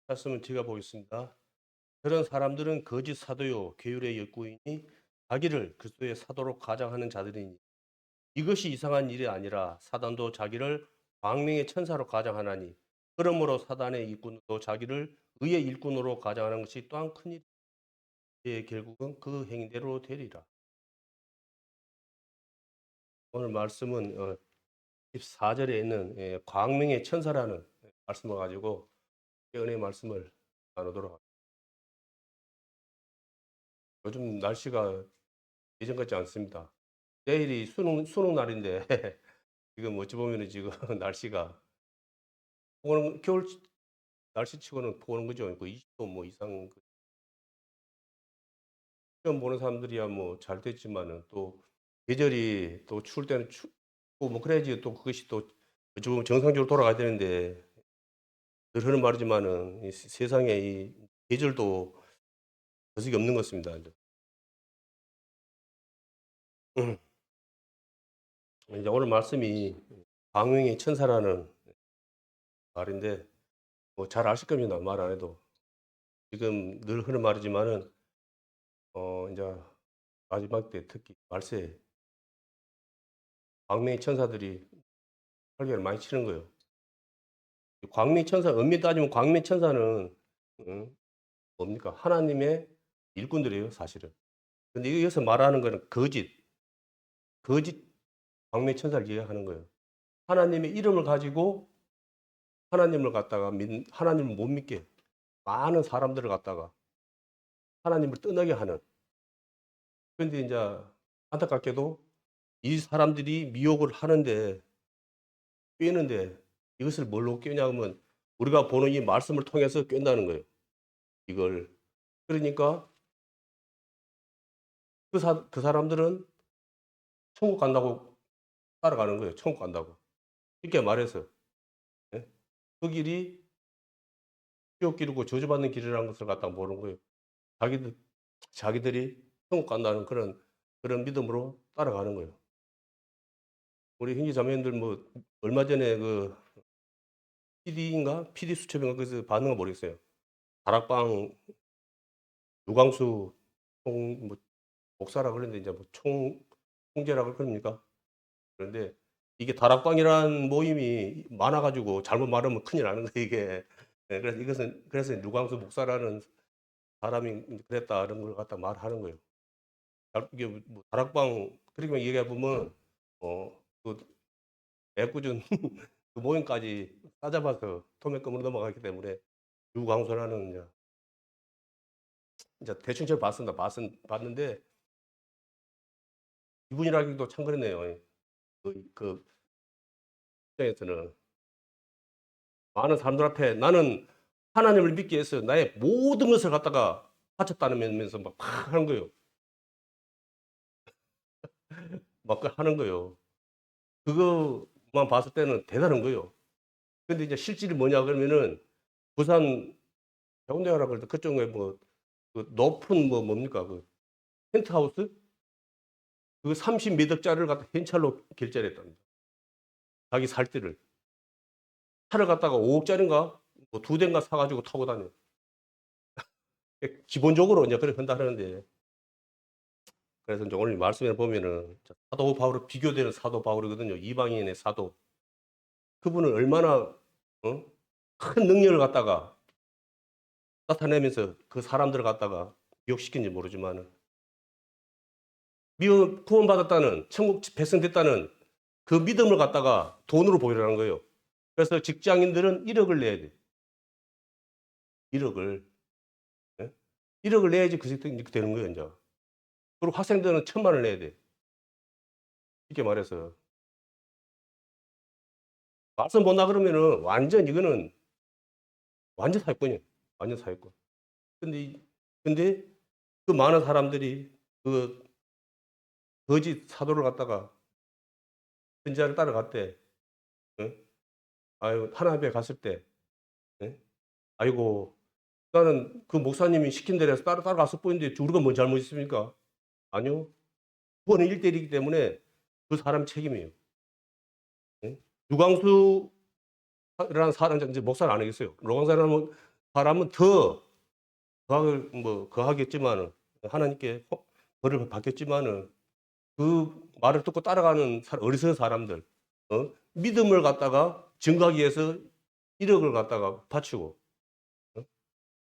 말씀을 제가 보겠습니다. 그런 사람들은 거짓 사도요 계율의 역구이니 자기를 그리스도의 사도로 가장하는 자들이니 이것이 이상한 일이 아니라 사단도 자기를 광명의 천사로 가장하나니 그러므로 사단의 일꾼도 자기를 의의 일꾼으로 가장하는 것이 또한 큰일이니 결국은 그 행대로 되리라. 오늘 말씀은 14절에 있는 광명의 천사라는 말씀을 가지고 은혜의 말씀을 나누도록 하겠습니다. 요즘 날씨가 예전 같지 않습니다. 내일이 수능 날인데 지금 어찌 보면은 지금 날씨가 포근한 겨울 날씨치고는 포근한 거죠. 그 20도 뭐 이상 시험 보는 사람들이야 뭐 잘 됐지만은 또 계절이 또 추울 때는 춥고 뭐 그래야지 또 그것이 또 어찌 보면 정상적으로 돌아가야 되는데 늘 하는 말이지만은 이 세상에 이 계절도 거색이 없는 것 같습니다. 음. 이제 오늘 말씀이 광명의 천사라는 말인데 뭐 잘 아실 겁니다. 말 안 해도. 지금 늘 하는 말이지만은 인제 마지막 때 특히 말세에 광명의 천사들이 활개를 많이 치는 거예요. 광명의 천사 엄밀히 따지면 광명의 천사는 뭡니까? 하나님의 일꾼들이에요 사실은. 근데 여기서 말하는 거는 거짓 광명의 천사를 이야기하는 거예요. 하나님의 이름을 가지고 하나님을 갖다가 하나님을 못 믿게 많은 사람들을 갖다가 하나님을 떠나게 하는. 그런데 인제 안타깝게도 이 사람들이 미혹을 하는데 꿰는데 이것을 뭘로 꿰냐 하면 우리가 보는 이 말씀을 통해서 꿰다는 거예요, 이걸. 그러니까 그 사람들은 천국 간다고 따라가는 거예요, 천국 간다고. 쉽게 말해서. 예. 그 길이 지옥 길이고 저주받는 길이라는 것을 갖다가 모르는 거예요. 자기들 자기들이 천국 간다는 그런 믿음으로 따라가는 거예요. 우리 형제 자매님들 뭐 얼마 전에 그 PD인가? PD수첩인가 거기서 봤는가 모르겠어요. 다락방 유광수 총 뭐 목사라 그러는데 인제 뭐 총재라 그럽니까? 그런데 이게 다락방이라는 모임이 많아 가지고 잘못 말하면 큰일 나는 거예요 이게. 예 그래서 그래서 유광수 목사라는 사람이 그랬다 이런 걸 갖다 말하는 거예요. 이게 뭐 다락방 그렇게 얘기해 보면 그 애꿎은 그 모임까지 싸잡아서 소매금으로 넘어가기 때문에 유광수라는 인제 대충 저 봤습니다. 봤는데 이분이라기도 참 그렇네요. 예. 그 입장에서는 많은 사람들 앞에 나는 하나님을 믿기 위해서 나의 모든 것을 갖다가 바쳤다면서 막 하는 거예요. 막 그 하는 거예요. 그거만 봤을 때는 대단한 거예요. 근데 이제 실질이 뭐냐 그러면은 부산 해운대라 그럴 때 그쪽에 뭐 그 높은 뭐 뭡니까 그 펜트하우스 그 30몇 억짜리를 갖다 현찰로 결제를 했답니다. 자기 살 때를. 차를 갖다가 5 억짜리인가 뭐 2 대인가 사 가지고 타고 다녀요. 기본적으로 인제 그렇게 한다 하는데 그래서 인제 오늘 말씀에 보면은 사도 바울과 비교되는 사도 바울이거든요. 이방인의 사도. 그분은 얼마나 큰 능력을 갖다가 나타내면서 그 사람들을 갖다가 미혹시킨지 모르지만은 미혹 구원받았다는 천국 백성 됐다는 그 믿음을 갖다가 돈으로 보이라는 거예요. 그래서 직장인들은 1 억을 내야 돼. 1 억을. 예? 1 억을 내야지 그 새끼 이렇게 되는 거예요 인제. 그리고 학생들은 1,000만 원을 내야 돼. 쉽게 말해서. 말씀 본다 그러면은 완전 이거는 완전 사기꾼이에요. 완전 사기꾼. 근데 근데 그 많은 사람들이 그 거짓 사도를 갖다가 선지자를 따라갔대. 어? 아유 하나님 앞에 갔을 때 예? "아이고 나는 그 목사님이 시킨 대로 해서 따라갔을 뿐인데 우리가 뭔 잘못했습니까?" 아니요. 그거는 1 대 1이기 때문에 그 사람 책임이에요. 예? 유광수 라는 사람 이제 목사는 안 하겠어요. 노광사라는 사람은 더 거하겠지만은 하나님께 벌을 받겠지만은 그 말을 듣고 따라가는 어리석은 사람들, 믿음을 갖다가 증거하기 위해서 1억을 갖다가 바치고,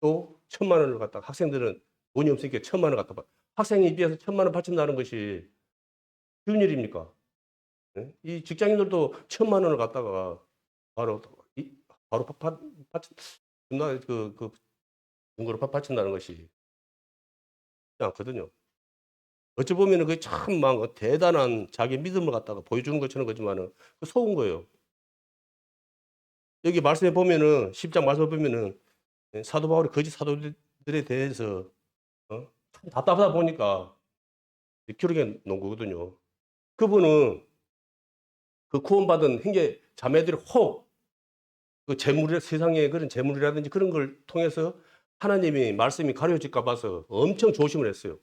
또 1,000만 원을 갖다가 학생들은 돈이 없으니까 1,000만 원 갖다가 학생에 비해서 1,000만 원 바친다는 것이 쉬운 일입니까? 이 직장인들도 1,000만 원을 갖다가 바로 바로 바친다 그 증거로 바친다는 것이 쉽지 않거든요. 어찌 보면은 그게 참 막 대단한 자기 믿음을 갖다가 보여주는 것처럼 그지만은 속은 거예요. 여기 말씀해 보면은 10장 말씀해 보면은 사도 바울이 거짓 사도들에 대해서 참 답답하다 보니까 기록해 놓은 거거든요. 그분은 그 구원받은 형제 자매들이 혹 그 재물이 세상에 그런 재물이라든지 그런 걸 통해서 하나님이 말씀이 가려질까 봐서 엄청 조심을 했어요.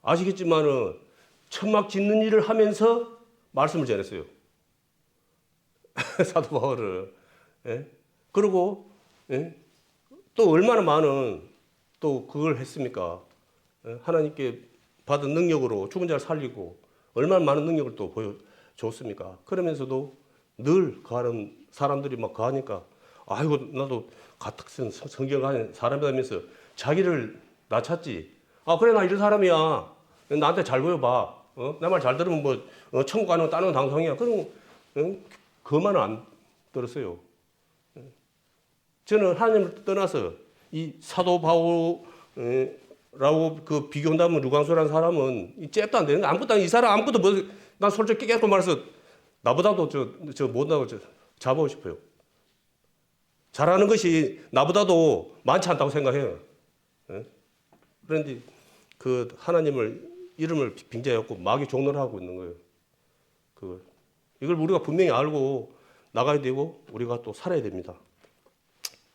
아시겠지만은 천막 짓는 일을 하면서 말씀을 전했어요. 사도 바울을. 예? 그리고 예? 또 얼마나 많은 또 그걸 했습니까? 예? 하나님께 받은 능력으로 죽은 자를 살리고 얼마나 많은 능력을 또 보여줬습니까? 그러면서도 늘 가는 사람들이 막 가니까 아이고 나도 같은 성경 가는 사람이라면서 자기를 낮췄지. 아 그래 나 이런 사람이야. 나한테 잘 보여봐. 내 말 잘 들으면 뭐 천국 가는 따는 당상이야. 그럼 그 말은 안 들었어요. 저는 하나님을 떠나서 이 사도 바울라고 그 비교한다면 루강소라는 사람은 이 잽도 안 되는 거 아무것도 이 사람 아무것도 난 솔직히 깨끗 말해서 나보다도 저 못나고 잡아오고 싶어요. 잘하는 것이 나보다도 많지 않다고 생각해요. 그런데 그 하나님을 이름을 빙자해갖고 마귀 종로를 하고 있는 거예요. 이걸 우리가 분명히 알고 나가야 되고 우리가 또 살아야 됩니다.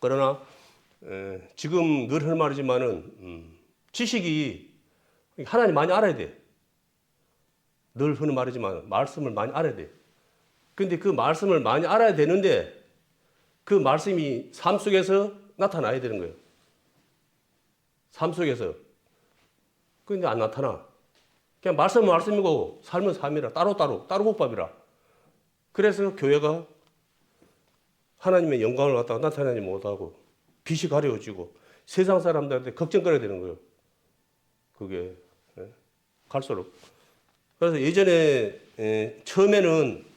그러나 지금 늘 하는 말이지만은 지식이 하나님 많이 알아야 돼. 늘 하는 말이지만 말씀을 많이 알아야 돼. 근데 그 말씀을 많이 알아야 되는데 그 말씀이 삶 속에서 나타나야 되는 거예요. 삶 속에서. 근데 안 나타나. 그냥 말씀은 말씀이고 삶은 삶이라 따로 국밥이라. 그래서 교회가 하나님의 영광을 갖다가 나타내지 못하고 빛이 가려지고 세상 사람들한테 걱정거려야 되는 거예요. 그게 갈수록. 그래서 예전에 처음에는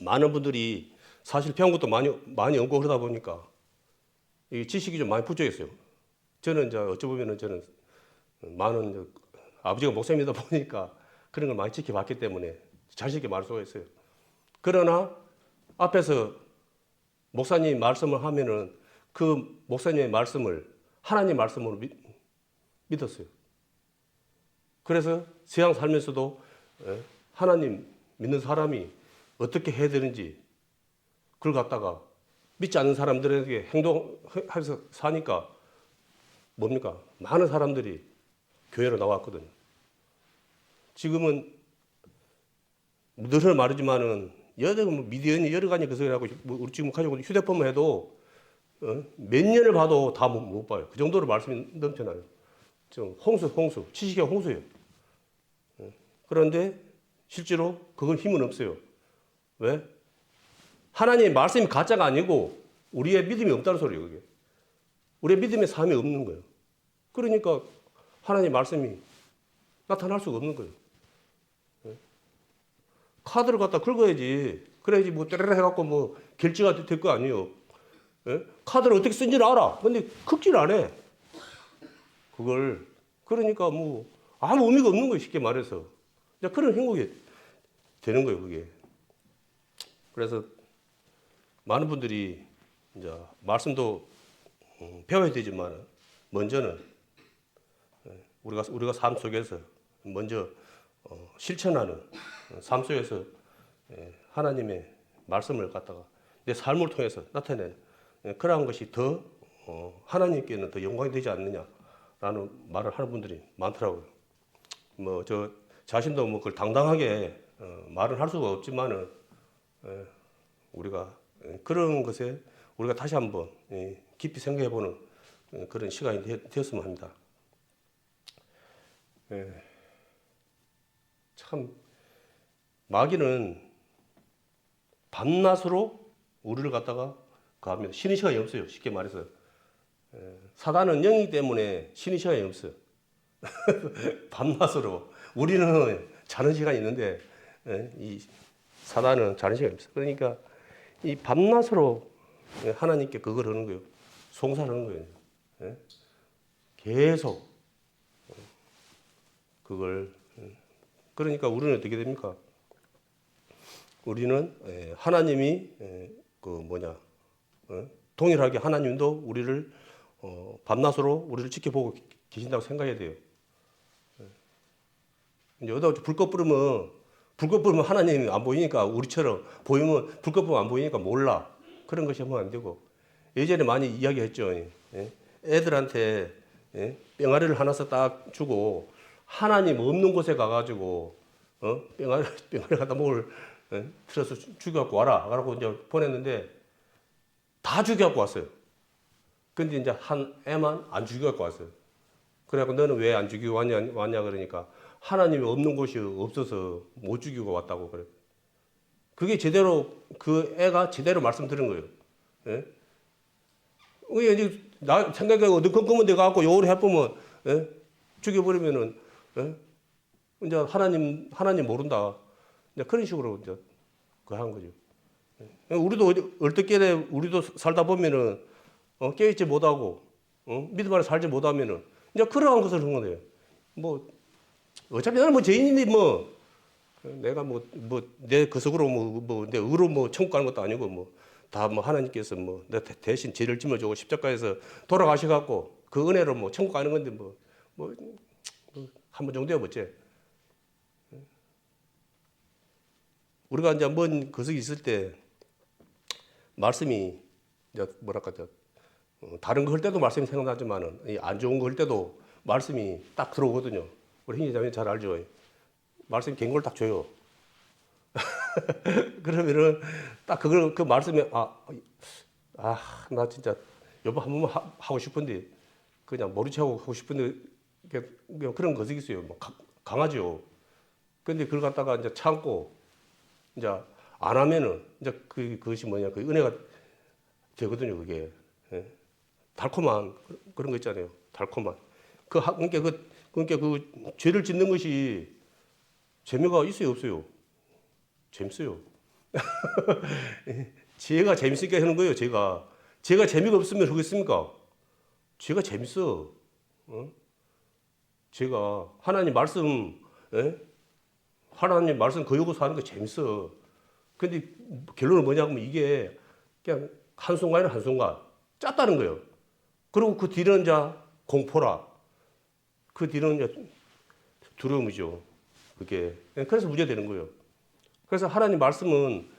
많은 분들이 사실 배운 것도 많이 얻고 그러다 보니까 이 지식이 좀 많이 부족했어요. 저는 이제 어찌 보면은 저는 많은 아버지가 목사님이다 보니까 그런 걸 많이 지켜봤기 때문에 자신 있게 말할 수가 있어요. 그러나 앞에서 목사님 말씀을 하면은 그 목사님의 말씀을 하나님 말씀으로 믿었어요. 그래서 세상 살면서도 하나님 믿는 사람이 어떻게 해야 되는지 그걸 갖다가 믿지 않는 사람들에게 행동해서 사니까 뭡니까? 많은 사람들이 교회로 나왔거든요. 지금은 늘 말이지만은 미디어니 여러 가지 그 소리하고 우리 지금 가지고 휴대폰만 해도 몇 년을 봐도 다 못 봐요. 그 정도로 말씀이 넘쳐나요. 좀 홍수, 지식의 홍수예요. 그런데 실제로 그건 힘은 없어요. 왜? 하나님의 말씀이 가짜가 아니고 우리의 믿음이 없다는 소리예요, 그게. 우리의 믿음의 삶이 없는 거예요. 그러니까 하나님의 말씀이 나타날 수가 없는 거예요. 카드를 갖다 긁어야지. 그래야지 뭐 때레레 해갖고 뭐 결제가 될 거 아니에요. 카드를 어떻게 쓴지를 알아. 근데 긁지를 안 해. 그걸. 그러니까 뭐 아무 의미가 없는 거예요, 쉽게 말해서. 그런 행복이 되는 거예요, 그게. 그래서 많은 분들이 이제 말씀도 배워야 되지만 먼저는 우리가 삶 속에서 먼저 실천하는 삶 속에서 하나님의 말씀을 갖다가 내 삶을 통해서 나타내는 그러한 것이 더 하나님께는 더 영광이 되지 않느냐라는 말을 하는 분들이 많더라고요. 뭐 저 자신도 뭐 그걸 당당하게 말을 할 수가 없지만은 우리가 그런 것에 우리가 다시 한번 깊이 생각해보는 그런 시간이 되었으면 합니다. 참 마귀는 밤낮으로 우리를 갖다가 합니다. 쉬는 시간이 없어요. 쉽게 말해서 사단은 영이기 때문에 쉬는 시간이 없어요. 밤낮으로 우리는 자는 시간이 있는데 이 사단은 자는 시간이 없어요. 그러니까 이 밤낮으로 하나님께 그걸 하는 거예요. 송사하는 거예요. 계속 그걸. 그러니까 우리는 어떻게 됩니까? 우리는 하나님이 동일하게 하나님도 우리를 밤낮으로 우리를 지켜보고 계신다고 생각해야 돼요. 이제 어디다 불꽃 부르면 하나님이 안 보이니까 우리처럼 보이면 불꽃 부르면 안 보이니까 몰라. 그런 것이 하면 안 되고 예전에 많이 이야기했죠. 애들한테 병아리를 하나씩 딱 주고 하나님 없는 곳에 가가지고 병아리 갖다 목을 틀어서 죽여갖고 와라. 라고 이제 보냈는데 다 죽여갖고 왔어요. 근데 이제 한 애만 안 죽여갖고 왔어요. 그래갖고 너는 왜 안 죽이고 왔냐 그러니까 하나님이 없는 곳이 없어서 못 죽이고 왔다고 그래. 그게 제대로 그 애가 제대로 말씀 들은 거예요. 예? 이제 나 생각해 어두컴컴한 데 가갖고 요걸 해보면 죽여버리면은 이제 하나님 모른다. 이제 그런 식으로 이제 한 거죠. 우리도 얼떨결에 우리도 살다 보면은 깨있지 못하고 믿음 안에 살지 못하면은 이제 그러한 것을 한 거예요. 뭐 어차피 나는 뭐 죄인인데 뭐 내가 내 그 속으로 내 의로 천국 가는 것도 아니고 다 하나님께서 내 대신 죄를 짊어지고 십자가에서 돌아가셔갖고 그 은혜로 천국 가는 건데 한 번 정도 해봤지. 우리가 이제 먼 거석이 있을 때 말씀이 이제 다른 거 할 때도 말씀이 생각나지만은 안 좋은 거 할 때도 말씀이 딱 들어오거든요. 우리 hin자님 잘 알죠. 말씀이 경고를 딱 줘요. 그러면은 딱 그 말씀에 나 진짜 여보 한 번만 하고 싶은데 그냥 모르채 하고 싶은데 그런 거석이 있어요. 강하죠. 근데 그걸 갖다가 이제 참고 이제 안 하면은 이제 그것이 뭐냐 그 은혜가 되거든요. 그게 달콤한 그런 거 있잖아요. 달콤한 그러니까 그 죄를 짓는 것이 재미가 있어요, 없어요? 재밌어요. 죄가 재밌으니까 하는 거예요. 죄가 재미가 없으면 하겠습니까? 죄가 재밌어. 죄가 하나님 말씀 거역으로 사는 거 재밌어. 근데 결론은 뭐냐면 이게 그냥 한순간이나 한순간 짰다는 거예요. 그리고 그 뒤는 이제 공포라. 그 뒤는 이제 두려움이죠. 그게. 그래서 문제가 되는 거예요. 그래서 하나님 말씀은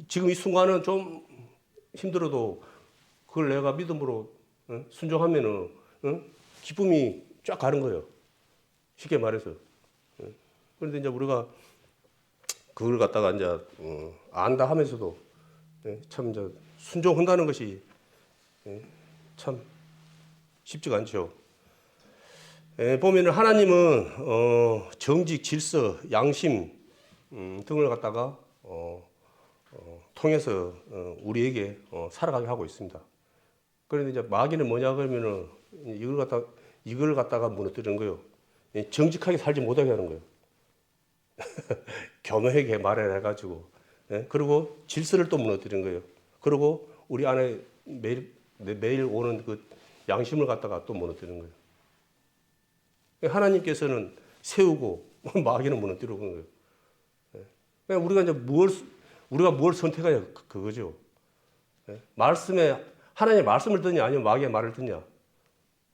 지금 이 순간은 좀 힘들어도 그걸 내가 믿음으로 순종하면은 기쁨이 쫙 가는 거예요. 쉽게 말해서. 그런데 이제 우리가 그걸 갖다가 이제 안다 하면서도 참 이제 순종한다는 것이 참 쉽지가 않죠. 보면은 하나님은 정직, 질서, 양심 등을 갖다가 통해서 우리에게 살아가게 하고 있습니다. 그런데 이제 마귀는 뭐냐 그러면은 이걸 갖다가 무너뜨리는 거예요. 정직하게 살지 못하게 하는 거예요. 교묘하게 말을 해가지고, 그리고 질서를 또 무너뜨리는 거예요. 그리고 우리 안에 매일 오는 그 양심을 갖다가 또 무너뜨리는 거예요. 하나님께서는 세우고 마귀는 무너뜨리는 거예요. 우리가 이제 우리가 뭘 선택하냐 그거죠. 하나님의 말씀을 듣냐 아니면 마귀의 말을 듣냐.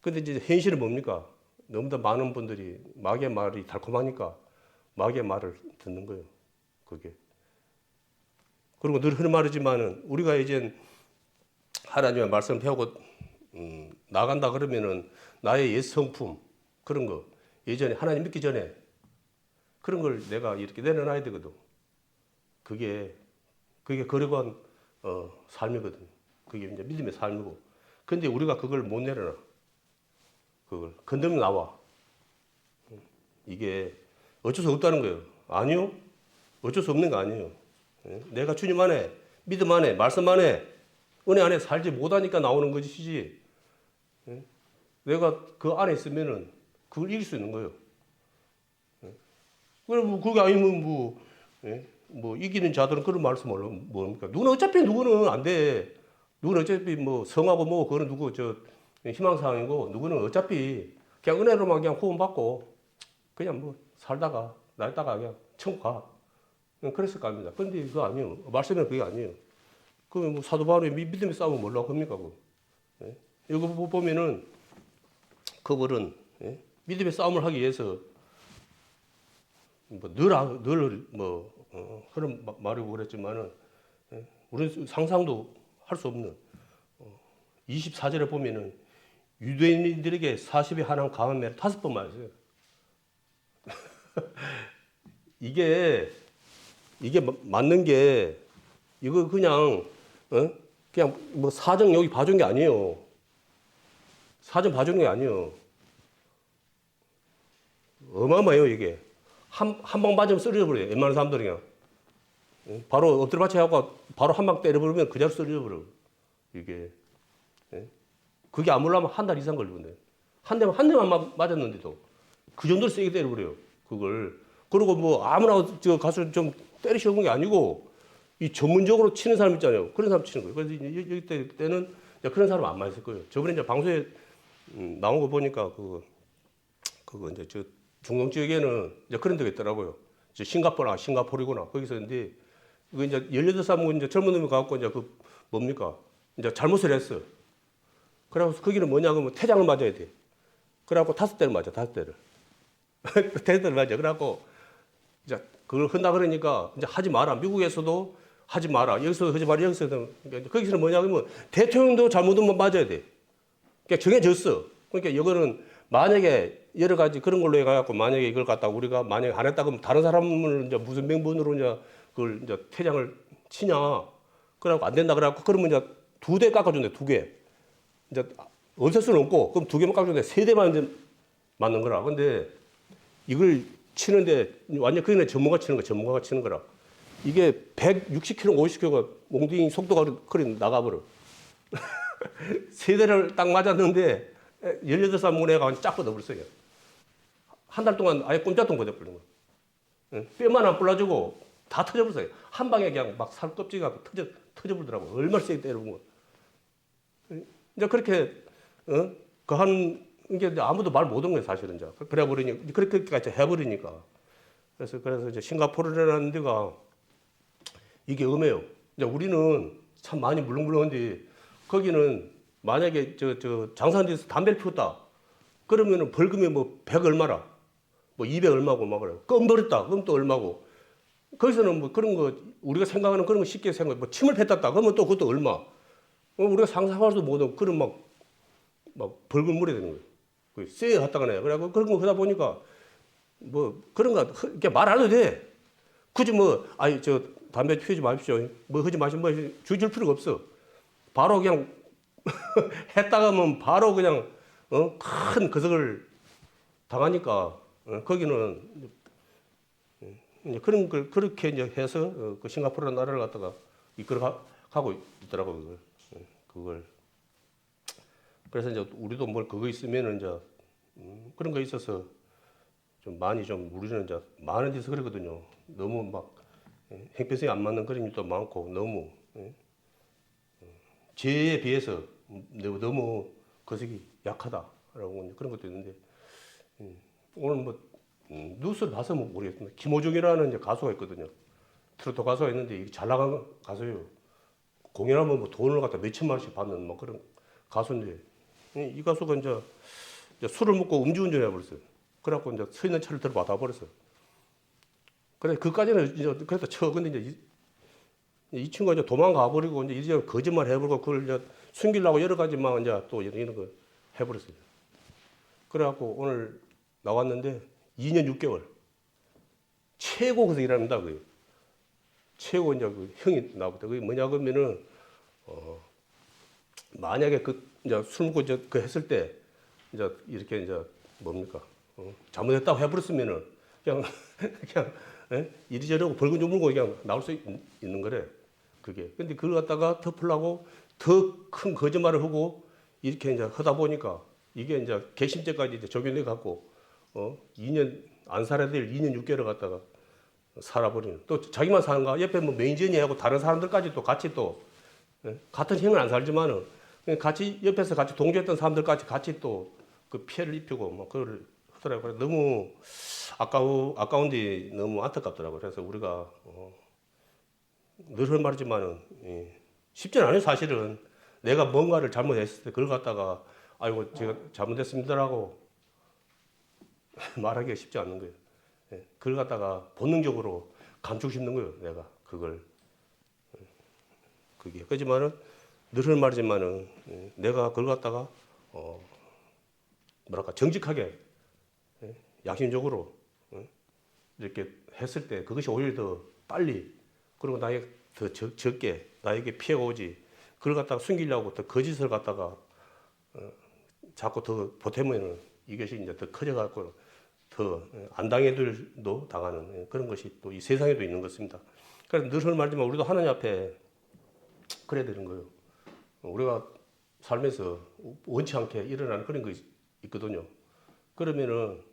근데 이제 현실은 뭡니까? 너무 더 많은 분들이 마귀의 말이 달콤하니까 마귀의 말을 듣는 거예요. 그게. 그리고 늘 하는 말이지만은 우리가 이제 하나님의 말씀을 배우고 나간다 그러면은 나의 옛 성품 그런 거 예전에 하나님 믿기 전에 그런 걸 내가 이렇게 내려놔야 되거든. 그게 거룩한 삶이거든. 그게 이제 믿음의 삶이고. 근데 우리가 그걸 못 내려놔. 그걸 건드면 나와. 이게 어쩔 수 없다는 거예요. 아니요. 어쩔 수 없는 거 아니에요. 내가 주님 안에, 믿음 안에, 말씀 안에, 은혜 안에 살지 못하니까 나오는 것이지. 내가 그 안에 있으면은 그걸 이길 수 있는 거예요. 그래, 뭐, 그게 아니면 뭐, 이기는 자들은 그런 말씀 뭡니까? 누구는 안 돼. 누구는 어차피 뭐, 성하고 뭐, 그거는 희망사항이고, 누구는 어차피 그냥 은혜로만 그냥 구원받고, 그냥 뭐, 살다가, 날다가 그냥 천국 가. 그랬을 거 아닙니다. 근데 그거 아니에요. 말씀은 그게 아니에요. 그 뭐 사도 바울의 믿음의 싸움은 뭐라고 합니까? 이거 보면은, 그분은, 믿음의 싸움을 하기 위해서, 그런 말이고 그랬지만은, 우리는 상상도 할 수 없는, 24절에 보면은, 유대인들에게 40에 한한 강한 매를 5번 맞았어요. 이게 맞는 게, 이거 그냥 뭐 사정 여기 봐준 게 아니에요. 사정 봐준 게 아니에요. 어마어마해요, 이게. 한 방 맞으면 쓰러져 버려요. 웬만한 사람들이 그냥. 바로 엎드려 받쳐 하고 바로 한 방 때려버리면 그대로 쓰러져 버려요. 이게. 그게 안 물라면 한 달 이상 걸리는데. 한 대만 맞았는데도 그 정도로 세게 때려버려요. 그걸. 그리고 뭐 아무나 가서 좀 때리시는 게 아니고 이 전문적으로 치는 사람 있잖아요. 그런 사람 치는 거예요. 그래서 여기 때는 그런 사람 안 맞을 거예요. 저번에 이제 방송에 나온 거 보니까 그거 이제 저 중동 지역에는 이제 그런 데가 있더라고요. 싱가포르구나. 거기서 근데 이거 이제 18살 이제 젊은 놈이 가갖고 이제 뭡니까? 이제 잘못을 했어. 그래서 거기는 뭐냐 그러면 태장을 맞아야 돼. 그래갖고 5대를 맞아, 5대를. 5대를 맞아. 그래갖고 이제 그걸 한다 그러니까 이제 하지 마라. 미국에서도 하지 마라. 여기서 하지 마라. 여기서도. 거기서는 뭐냐 그러면 대통령도 잘못하면 맞아야 돼. 그러니까 정해졌어. 그러니까 이거는 만약에 여러 가지 그런 걸로 해가지고 만약에 이걸 갖다가 우리가 만약에 안 했다 그러면 다른 사람을 이제 무슨 명분으로 이제 그걸 이제 퇴장을 치냐. 그래갖고 안 된다 그래갖고 그러면 이제 2대 깎아준대, 2개. 이제 없앨 수는 없고 그럼 2개만 깎아준대 3대만 이제 맞는 거라. 근데 이걸 치는데 완전 그냥 전문가가 치는 거라. 이게 160km, 50km가 몽둥이 속도가 그리 나가버려. 3대를 딱 맞았는데 18살 먹은 애가 쫙 뻗어버렸어요. 한 달 동안 아예 꼼짝도 못 해버린 거예요. 뼈만 안 불러주고 다 터져버렸어요. 한 방에 그냥 막 살 껍질이 터져버리더라고요. 얼마나 세게 때려본 거. 이제 그렇게, 이게 아무도 말 못한 거예요, 사실은. 이제. 그래버리니, 그렇게까지 해버리니까. 그래서 이제 싱가포르라는 데가 이게 음해요. 이제 우리는 참 많이 물렁물렁한데 거기는 만약에 장사하는 데서 담배를 피웠다. 그러면은 벌금이 뭐 100 얼마라. 뭐 200 얼마고 막 그래요. 껌 버렸다. 그럼 또 얼마고. 거기서는 뭐 그런 거, 우리가 생각하는 그런 거 쉽게 생각해. 뭐 침을 뱉었다. 그러면 또 그것도 얼마. 우리가 상상할 수도 못하고 그런 막 벌금 물어야 되는 거예요. 쎄 갔다가 내. 그래갖고 그런 거 하다 보니까 뭐 그런 거, 이렇게 말 안 해도 돼. 굳이 뭐, 담배 피우지 마십시오. 뭐 하지 마시면 뭐 주줄 필요가 없어. 바로 그냥 했다가 하면 바로 그냥, 큰 거석을 당하니까, 거기는 이제 그런 걸 그렇게 이제 해서 그 싱가포르라는 나라를 갖다가 이끌어 가고 있더라고요. 그걸. 그래서 이제 우리도 뭘 그거 있으면은 이제 그런 거 있어서 좀 많이 좀 우리는 이제 많은 데서 그러거든요. 너무 막 행편성이 안 맞는 그런 일도 많고 너무 죄에 비해서 너무 거석이 약하다라고 그런 것도 있는데 오늘 뭐 뉴스를 봐서 뭐 모르겠습니다. 김호중이라는 이제 가수가 있거든요. 트로트 가수가 있는데 이게 잘 나간 가수예요. 공연하면 뭐 돈을 갖다 몇천만 원씩 받는 뭐 그런 가수인데 이 가수가 이제 술을 먹고 음주운전 해버렸어요. 그래갖고 이제 서 있는 차를 들어 받아버렸어요. 그래, 그까지는 이제 그래도 근데 이제 이 친구가 이제 도망가 버리고 이제 거짓말 해버리고 그걸 이제 숨기려고 여러 가지 막 이제 또 이런 거 해버렸어요. 그래갖고 오늘 나왔는데 2년 6개월. 최고 거기서 일합니다, 그게. 최고 이제 그 형이 나왔다. 그게 뭐냐 그러면은, 만약에 이제 술 먹고 그 했을 때 이제 이렇게 이제 뭡니까? 잘못했다고 해버렸으면은 그냥 그냥 이리저리 하고 벌금 좀 물고 그냥 나올 수 있는 거래. 그게. 근데 그걸 갖다가 덮으려고 더 큰 거짓말을 하고 이렇게 이제 하다 보니까 이게 이제 개심죄까지 이제 적용돼 갖고 2년 안 살아야 될 2년 6개월을 갖다가 살아버리는. 또 자기만 사는가? 옆에 뭐 매니저니하고 다른 사람들까지 또 같이 또 같은 형은 안 살지만은 같이 옆에서 같이 동조했던 사람들까지 같이 또 그 피해를 입히고 뭐 그걸 하더라고요. 너무 아까운데 너무 안타깝더라고요. 그래서 우리가 늘 하는 말이지만은 쉽지는 않아요. 사실은 내가 뭔가를 잘못했을 때 그걸 갖다가 아이고 제가 잘못했습니다라고 말하기가 쉽지 않는 거예요. 그걸 갖다가 본능적으로 감추고 싶는 거예요. 내가 그걸 그게 그렇지만은 늘 하는 말이지만은 내가 그걸 갖다가 뭐랄까 정직하게 양심적으로 이렇게 했을 때 그것이 오히려 더 빨리 그리고 나에게 더 적게 나에게 피해가 오지 그걸 갖다가 숨기려고 더 거짓을 갖다가 자꾸 더 보태면 이것이 이제 더 커져갖고 더 안 당해들도 당하는 그런 것이 또 이 세상에도 있는 것입니다. 그래서 늘 말지만 우리도 하나님 앞에 그래야 되는 거예요. 우리가 살면서 원치 않게 일어나는 그런 거 있거든요. 그러면은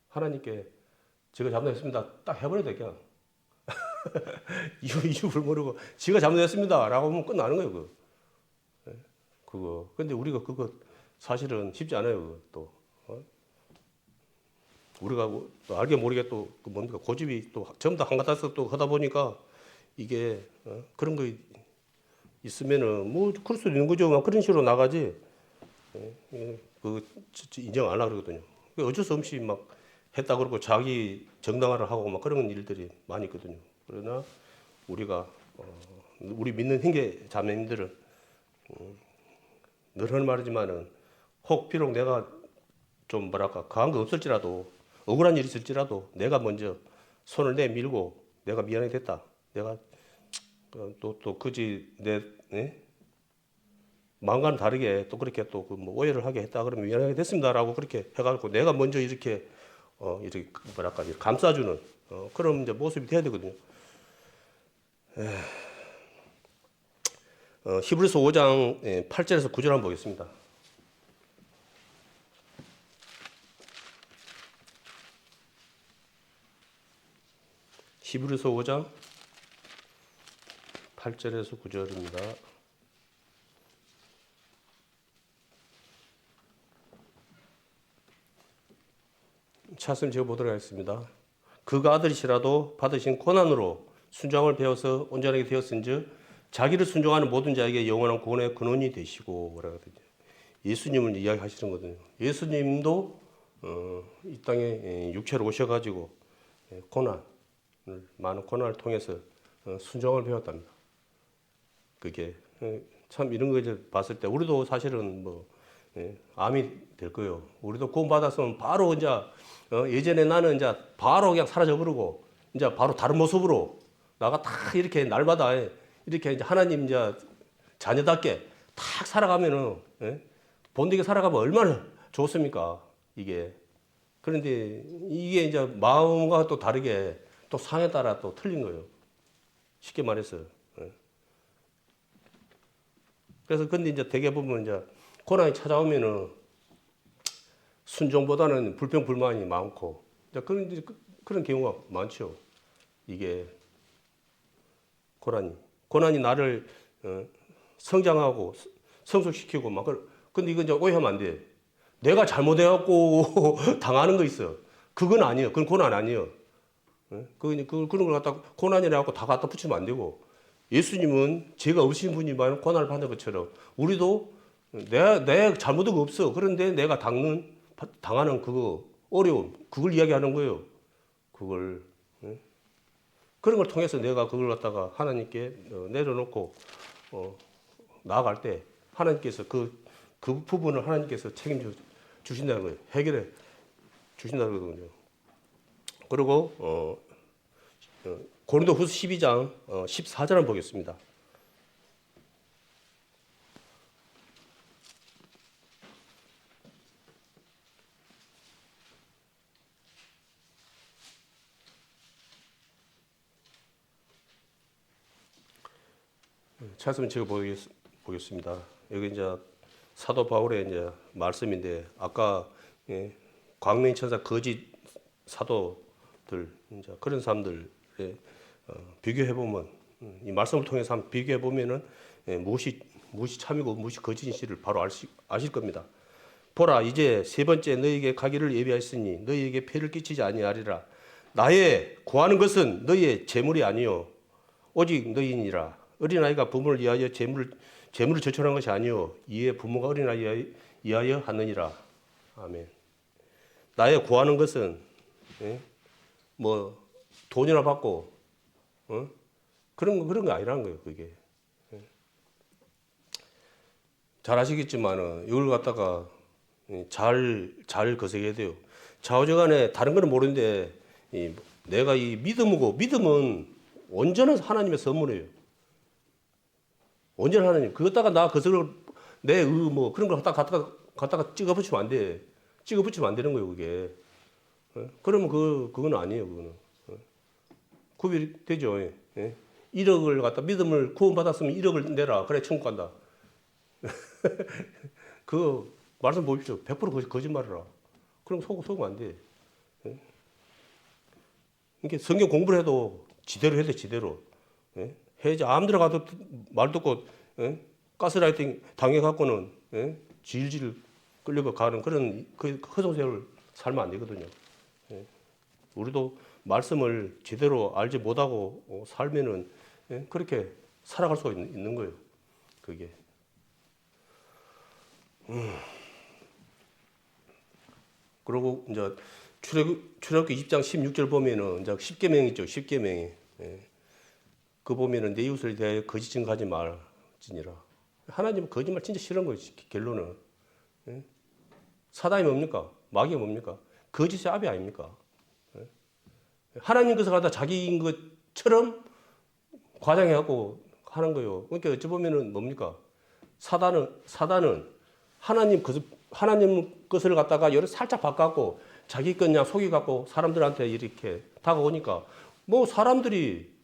하나님께 제가 잘못했습니다. 딱 해버려야 돼, 그냥. 이유를 모르고, 제가 잘못했습니다. 라고 하면 끝나는 거예요, 그거. 근데 우리가 그거 사실은 쉽지 않아요, 또. 우리가 또 알게 모르게 또, 뭡니까, 고집이 또 전부 다 한가닥씩 또 하다 보니까 이게, 그런 거 있으면은, 뭐, 그럴 수도 있는 거죠. 막 그런 식으로 나가지. 그, 인정 안 하거든요. 어쩔 수 없이 막 했다 그러고 자기 정당화를 하고 막 그런 일들이 많이 있거든요. 그러나 우리가 우리 믿는 형제 자매님들은 늘 하는 말이지만은 혹 비록 내가 좀 뭐랄까 강한 거 없을지라도 억울한 일이 있을지라도 내가 먼저 손을 내밀고 내가 미안하게 됐다. 내가 또 그지 내 마음과는 다르게 또 그렇게 또 그 뭐 오해를 하게 했다 그러면 미안하게 됐습니다라고 그렇게 해가지고 내가 먼저 이렇게 이렇게 뭐랄까 이렇게 감싸주는 그런 이제 모습이 돼야 되거든요. 히브리서 5장 8절에서 9절 한번 보겠습니다. 히브리서 5장 8절에서 9절입니다. 차씀 제가 보도록 하겠습니다. 그가 아들이시라도 받으신 고난으로 순종을 배워서 온전하게 되었은즉 자기를 순종하는 모든 자에게 영원한 구원의 근원이 되시고 뭐라 하거든요. 예수님을 이야기하시는 거거든요. 예수님도 이 땅에 육체로 오셔가지고 많은 고난을 통해서 순종을 배웠답니다. 그게 참 이런 거 이제 봤을 때 우리도 사실은 뭐 암이 될 거예요. 우리도 구원 받았으면 바로 이제 예전에 나는 이제 바로 그냥 사라져 버리고 이제 바로 다른 모습으로 나가 다 이렇게 날마다 이렇게 이제 하나님 이제 자녀답게 탁 살아가면은 본디게 살아가면 얼마나 좋습니까? 이게 그런데 이게 이제 마음과 또 다르게 또 상에 따라 또 틀린 거예요. 쉽게 말해서. 그래서 근데 이제 대개 보면 이제 고난이 찾아오면은 순종보다는 불평불만이 많고 그런 경우가 많죠. 이게 고난이 나를 성장하고 성숙시키고 막 근데 이건 이제 오해하면 안 돼. 내가 잘못해갖고 당하는 거 있어. 그건 아니에요. 그건 고난 아니에요. 그런 걸 갖다 고난이라 갖고 다 갖다 붙이면 안 되고 예수님은 죄가 없으신 분이만 고난을 받는 것처럼 우리도 내 잘못한 거 없어. 그런데 내가 당하는 그거 어려움 그걸 이야기하는 거예요. 그걸 그런 걸 통해서 내가 그걸 갖다가 하나님께 내려놓고 나아갈 때 하나님께서 그 부분을 하나님께서 책임져 주신다는 거예요. 해결해 주신다는 거거든요. 그리고 고린도후서 12장 14절 한번 보겠습니다. 말씀 제가 보겠습니다. 여기 이제 사도 바울의 이제 말씀인데 아까 광명의 천사 거짓 사도들 이제 그런 사람들의 비교해 보면 이 말씀을 통해서 한번 비교해 보면은 무엇이 참이고 무엇이 거짓인지를 바로 아실 겁니다. 보라 이제 세 번째 너희에게 가기를 예비하였으니 너희에게 폐를 끼치지 아니하리라. 나의 구하는 것은 너희의 재물이 아니요 오직 너희니라. 어린아이가 부모를 위하여 재물을 저축하는 것이 아니요 이에 부모가 어린아이를 위하여 하느니라. 아멘. 나의 구하는 것은 뭐 돈이나 받고 그런 거 아니라는 거예요. 그게 잘 아시겠지만은 이걸 갖다가 잘 거색해야 돼요. 좌우지간에 다른 거는 모르는데 내가 이 믿음은 온전한 하나님의 선물이에요. 온전한 하나님. 그것다가 나 그것을 뭐 그런 걸 갖다가 찍어 붙이면 안 돼. 찍어 붙이면 안 되는 거예요, 그게. 그러면 그건 아니에요, 그거는. 구별되죠. 1억을 갖다 믿음을 구원받았으면 1억을 내라. 그래 천국 간다. 그 말씀 보십시오. 100% 거짓말이라. 그럼 속으면 안 돼. 이게 성경 공부를 해도 지대로 해야 돼, 지대로. 해야지. 아무데나 가도 말 듣고 가스라이팅 당해갖고는 질질 끌려고 가는 그런 허송세월 살면 안 되거든요. 우리도 말씀을 제대로 알지 못하고 살면은 그렇게 살아갈 수가 있는 거예요. 그게. 그리고 이제 출애굽기 20장 16절 보면은 이제 10계명 있죠. 10계명이. 그 보면은 내 이웃을 대하여 거짓 증거하지 말지니라. 하나님은 거짓말 진짜 싫은 거예요. 결론은. 사단이 뭡니까? 마귀가 뭡니까? 거짓의 아비 아닙니까? 하나님 것을 갖다 자기인 것처럼 과장해갖고 하는 거예요. 그러니까 어찌 보면은 뭡니까? 사단은 하나님 것을 갖다가 여러 살짝 바꿔갖고 자기 것 그냥 속여갖고 사람들한테 이렇게 다가오니까 뭐 사람들이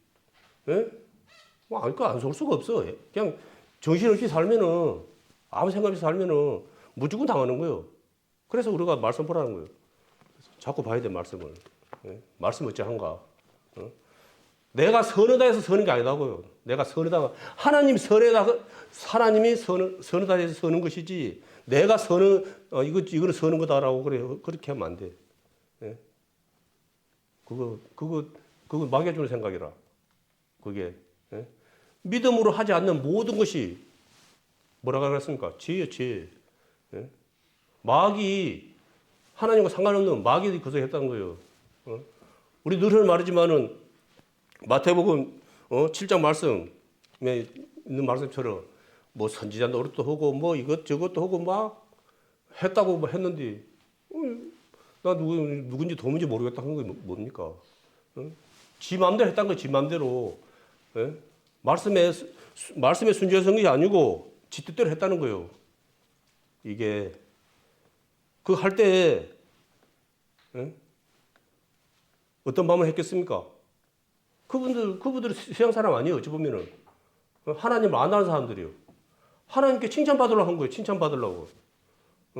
뭐 안 쏠 수가 없어. 그냥 정신없이 살면은 아무 생각 없이 살면은 무조건 당하는 거예요. 그래서 우리가 말씀 보라는 거예요. 자꾸 봐야 돼 말씀을. 말씀 어찌한가? 내가 선하다 해서 서는 게 아니다고요. 내가 선하다. 하나님이 선하다 해서 서는 것이지 내가 이거는 서는 거다라고 그렇게 하면 안 돼. 그거 마귀가 주는 생각이라. 그게. 믿음으로 하지 않는 모든 것이 뭐라고 그랬습니까? 죄예요, 죄. 마귀, 하나님과 상관없는 마귀들이 거듭했다는 거예요. 우리 늘 말하지만은 마태복음 7장 말씀에 있는 말씀처럼 뭐 선지자 노릇도 하고 뭐 이것저것도 하고 막 했다고 뭐 했는데 나 누군지 도무지 모르겠다 하는 게 뭡니까? 지 마음대로 했다는 거지 마음대로. 말씀에 순종해서 한 것이 아니고 지 뜻대로 했다는 거예요. 이게 그거 할 때 어떤 마음을 했겠습니까? 그분들은 세상 사람 아니에요. 어찌 보면은 하나님을 안 아는 사람들이에요. 하나님께 칭찬받으려고 한 거예요. 칭찬받으려고.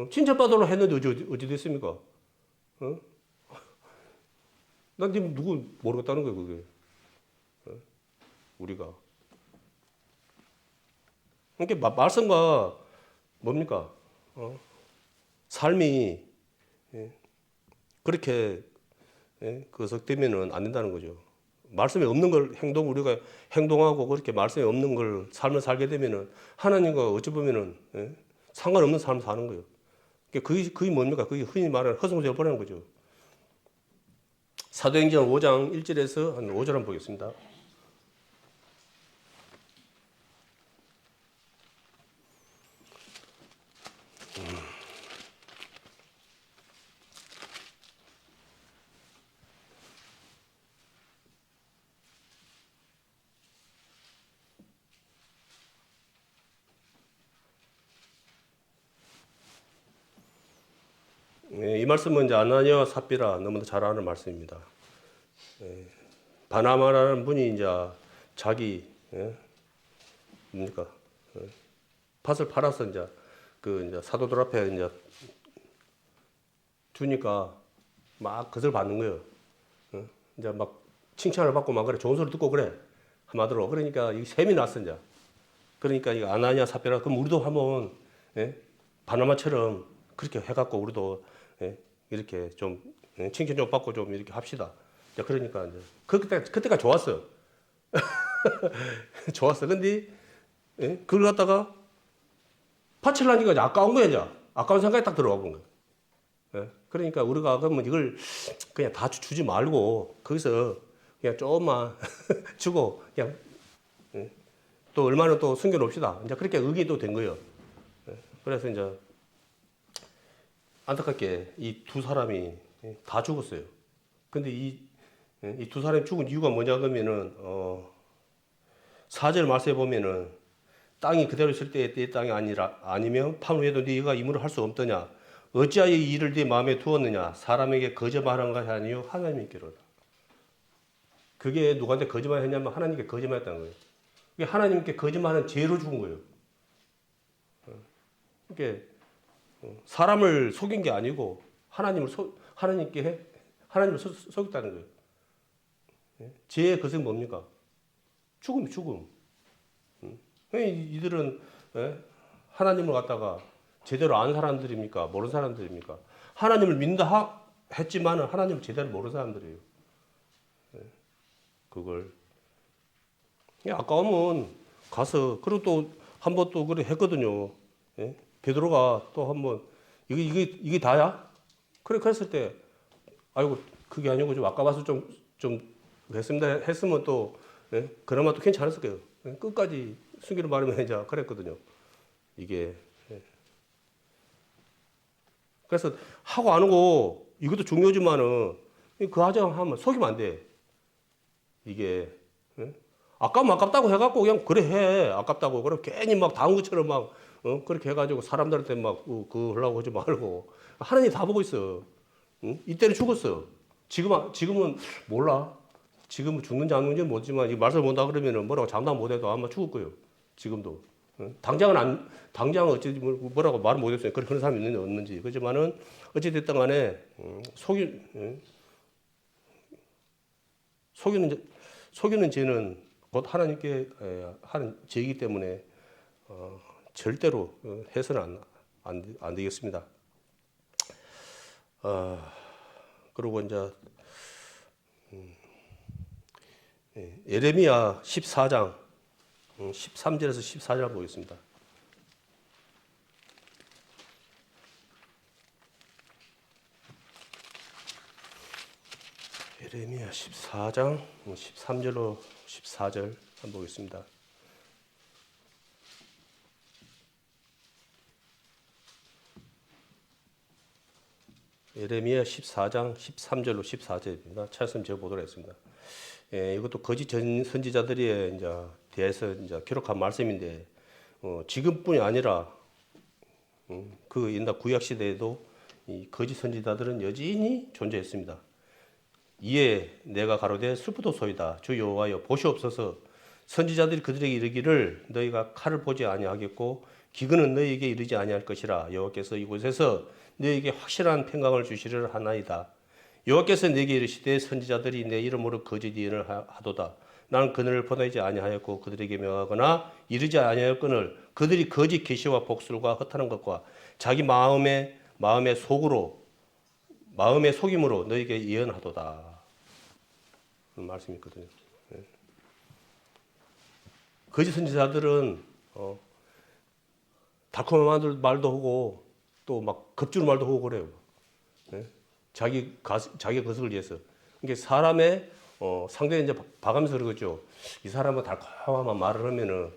칭찬받으려고 했는데 어찌 됐습니까? 난 지금 누구 모르겠다는 거예요. 그게. 우리가. 그러니까 말씀과 뭡니까? 삶이 그렇게 거석되면은 안 된다는 거죠. 말씀에 없는 걸 우리가 행동하고 그렇게 말씀에 없는 걸 삶을 살게 되면은 하나님과 어찌 보면은 상관없는 삶을 사는 거예요. 그게 뭡니까? 그게 흔히 말하는 허송세월 보내는 거죠. 사도행전 5장 1절에서 한 5절 한번 보겠습니다. 이 말씀은 이제 아나니아와 삽비라 너무나 잘 아는 말씀입니다. 바나바라는 분이 이제 자기 뭡니까? 밭을 팔아서 이제 이제 사도들 앞에 이제 주니까 막 그것을 받는 거예요. 이제 막 칭찬을 받고 막 그래, 좋은 소리 듣고 그래. 한마디로. 그러니까 이 셈이 났어, 이제. 그러니까 이거 아나니아 삽비라. 그럼 우리도 한번, 예? 바나마처럼 그렇게 해갖고 우리도, 예? 이렇게 좀, 예? 칭찬 좀 받고 좀 이렇게 합시다. 자, 그러니까 이제. 그때가 좋았어요. 좋았어. 근데, 예? 그걸 갖다가 파칠라니까 이제 아까운 거야, 이제. 아까운 생각이 딱 들어와 본 거야. 예? 그러니까 우리가 그러면 이걸 그냥 다 주지 말고, 거기서 그냥 조금만 주고, 그냥, 예? 또 얼마는 또 숨겨놓읍시다. 이제 그렇게 의기도 된 거예요. 예? 그래서 이제 안타깝게 이 두 사람이 다 죽었어요. 근데 이 두 사람이 죽은 이유가 뭐냐 그러면은, 4절 말씀에 보면은 땅이 그대로 있을 때의 때 땅이 아니면 판 후에도 네가 임무를 할 수 없더냐. 어찌하여 이 일을 네 마음에 두었느냐. 사람에게 거짓말한 것이 아니요 하나님께로다. 그게 누구한테 거짓말했냐면 하나님께 거짓말했다는 거예요. 그게 하나님께 거짓말하는 죄로 죽은 거예요. 이게 사람을 속인 게 아니고 하나님을 속였다는 거예요. 죄의 것은 뭡니까? 죽음이 죽음. 이들은 하나님을 갖다가 제대로 아는 사람들입니까? 모르는 사람들입니까? 하나님을 믿는다 했지만 하나님을 제대로 모르는 사람들이에요. 그걸 아까우면 가서 그리고 또 한 번 또 그래 했거든요. 베드로가 또 한 번 이게 다야? 그래 그랬을 때 아이고 그게 아니고 좀 아까워서 좀 했습니다 했으면 또 그나마 또 괜찮았을 거예요. 끝까지 숨기는 바람에 이제 그랬거든요. 이게 그래서 하고 안 하고 이것도 중요하지만은 그 과정 하면 속이면 안 돼. 이게 아까면 아깝다고 해갖고 그냥 그래 해 아깝다고 그럼 괜히 막 다운 것처럼 막 그렇게 해가지고 사람들한테 막 그거 하려고 하지 말고 하나님 다 보고 있어. 이때는 죽었어. 지금은 몰라. 지금은 죽는지 안 죽는지 모르지만 이 말씀 못다 그러면은 뭐라고 장담 못해도 아마 죽을 거예요. 지금도. 당장은 어찌 뭐라고 말을 못했어요. 그런 사람이 있는지 없는지. 그렇지만은 어찌 됐든 간에 속이는 죄는 곧 하나님께 하는 죄이기 때문에 절대로 해서는 안 되겠습니다. 그리고 이제 예레미야 14장 13절에서 14절 보겠습니다. 예레미야 14장 13절로 14절 한번 보겠습니다. 예레미야 14장 13절로 14절입니다. 찾았으면 제가 보도록 하겠습니다. 이것도 거짓 선지자들에 이제 대해서 이제 기록한 말씀인데 지금뿐이 아니라 그 옛날 구약 시대에도 이 거짓 선지자들은 여전히 존재했습니다. 이에 내가 가로되 슬프도소이다. 주 여호와여 보시옵소서. 선지자들이 그들에게 이르기를 너희가 칼을 보지 아니하겠고 기근은 너희에게 이르지 아니할 것이라. 여호와께서 이곳에서 너희에게 확실한 평강을 주시려 하나이다. 여호와께서 내게 이르시되 선지자들이 내 이름으로 거짓 예언을 하도다. 나는 그들을 보내지 아니하였고 그들에게 명하거나 이르지 아니하였거늘 그들이 거짓 계시와 복술과 허탄한 것과 자기 마음의 속임으로 너에게 예언하도다. 그런 말씀이 있거든요. 거짓 선지자들은 달콤한 말도 하고 또 막 겁주는 말도 하고 그래요. 자기 것을 위해서. 그러니까 사람의 상대에 이제 봐가면서 그러죠. 이 사람은 달콤한 말을 하면은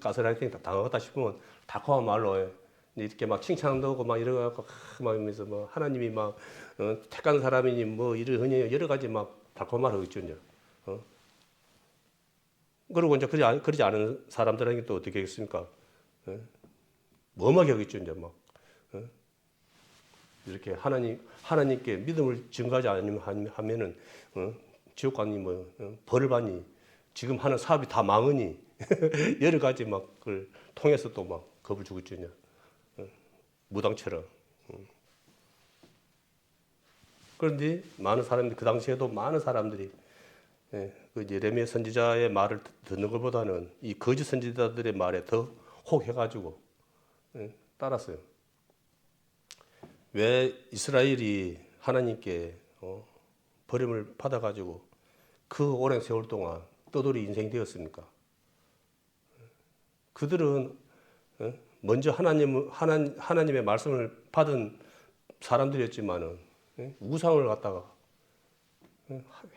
가스라이팅 당하겠다 싶으면 달콤한 말로 이렇게 막 칭찬도 하고 막 이러고 막 하면서 뭐 하나님이 막 택한 사람이니 뭐 이러니 여러 가지 막 달콤한 말을 하겠죠 이제. 그리고 이제 그러지 않은 사람들에게 또 어떻게 하겠습니까? 뭐하게 하겠죠 이제 막. 이렇게 하나님께 믿음을 증거하지 않으면은 지옥 가니 뭐 벌을 받니 지금 하는 사업이 다 망하니 여러 가지 막 그걸 통해서 또 막 겁을 주고 있잖냐. 무당처럼. 그런데 많은 사람들이 그 당시에도 많은 사람들이 그 예레미야 선지자의 말을 듣는 것보다는 이 거짓 선지자들의 말에 더 혹해가지고 따랐어요. 왜 이스라엘이 하나님께 버림을 받아가지고 그 오랜 세월 동안 떠돌이 인생이 되었습니까? 그들은 먼저 하나님의 말씀을 받은 사람들이었지만은 우상을 갖다가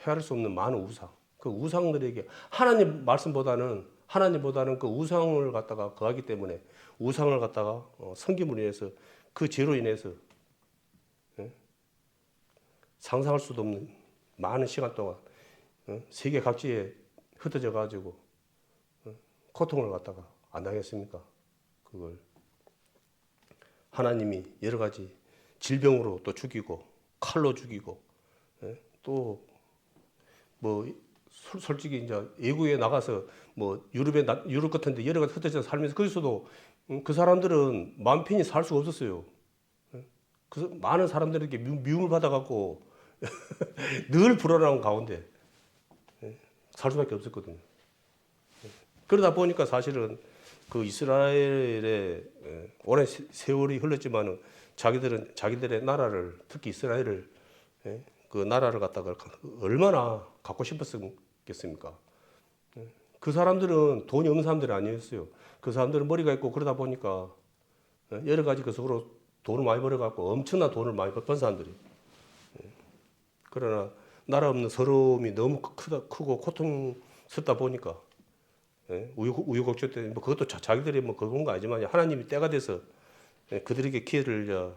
헤아릴 수 없는 많은 우상. 그 우상들에게 하나님보다는 그 우상을 갖다가 거하기 때문에 우상을 갖다가 섬김으로 인해서 그 죄로 인해서 상상할 수도 없는 많은 시간 동안 세계 각지에 흩어져 가지고 고통을 갖다가 안 당했습니까? 그걸 하나님이 여러 가지 질병으로 또 죽이고 칼로 죽이고 또 뭐 솔직히 이제 외국에 나가서 뭐 유럽 같은데 여러 가지 흩어져 살면서 거기서도 그 사람들은 마음 편히 살 수가 없었어요. 그래서 많은 사람들에게 미움을 받아갖고 늘 불안한 가운데 살 수밖에 없었거든요. 그러다 보니까 사실은 그 이스라엘의 오랜 세월이 흘렀지만은 자기들의 나라를 특히 이스라엘을 그 나라를 갖다가 얼마나 갖고 싶었겠습니까? 그 사람들은 돈이 없는 사람들이 아니었어요. 그 사람들은 머리가 있고 그러다 보니까 여러 가지 그 속으로 돈을 많이 벌어갖고 엄청난 돈을 많이 번 사람들이. 그러나 나라 없는 서러움이 너무 크고 고통스럽다 보니까 우유곡절 때문에 뭐 그것도 자기들이 뭐 그런 거 아니지만 하나님이 때가 돼서 그들에게 기회를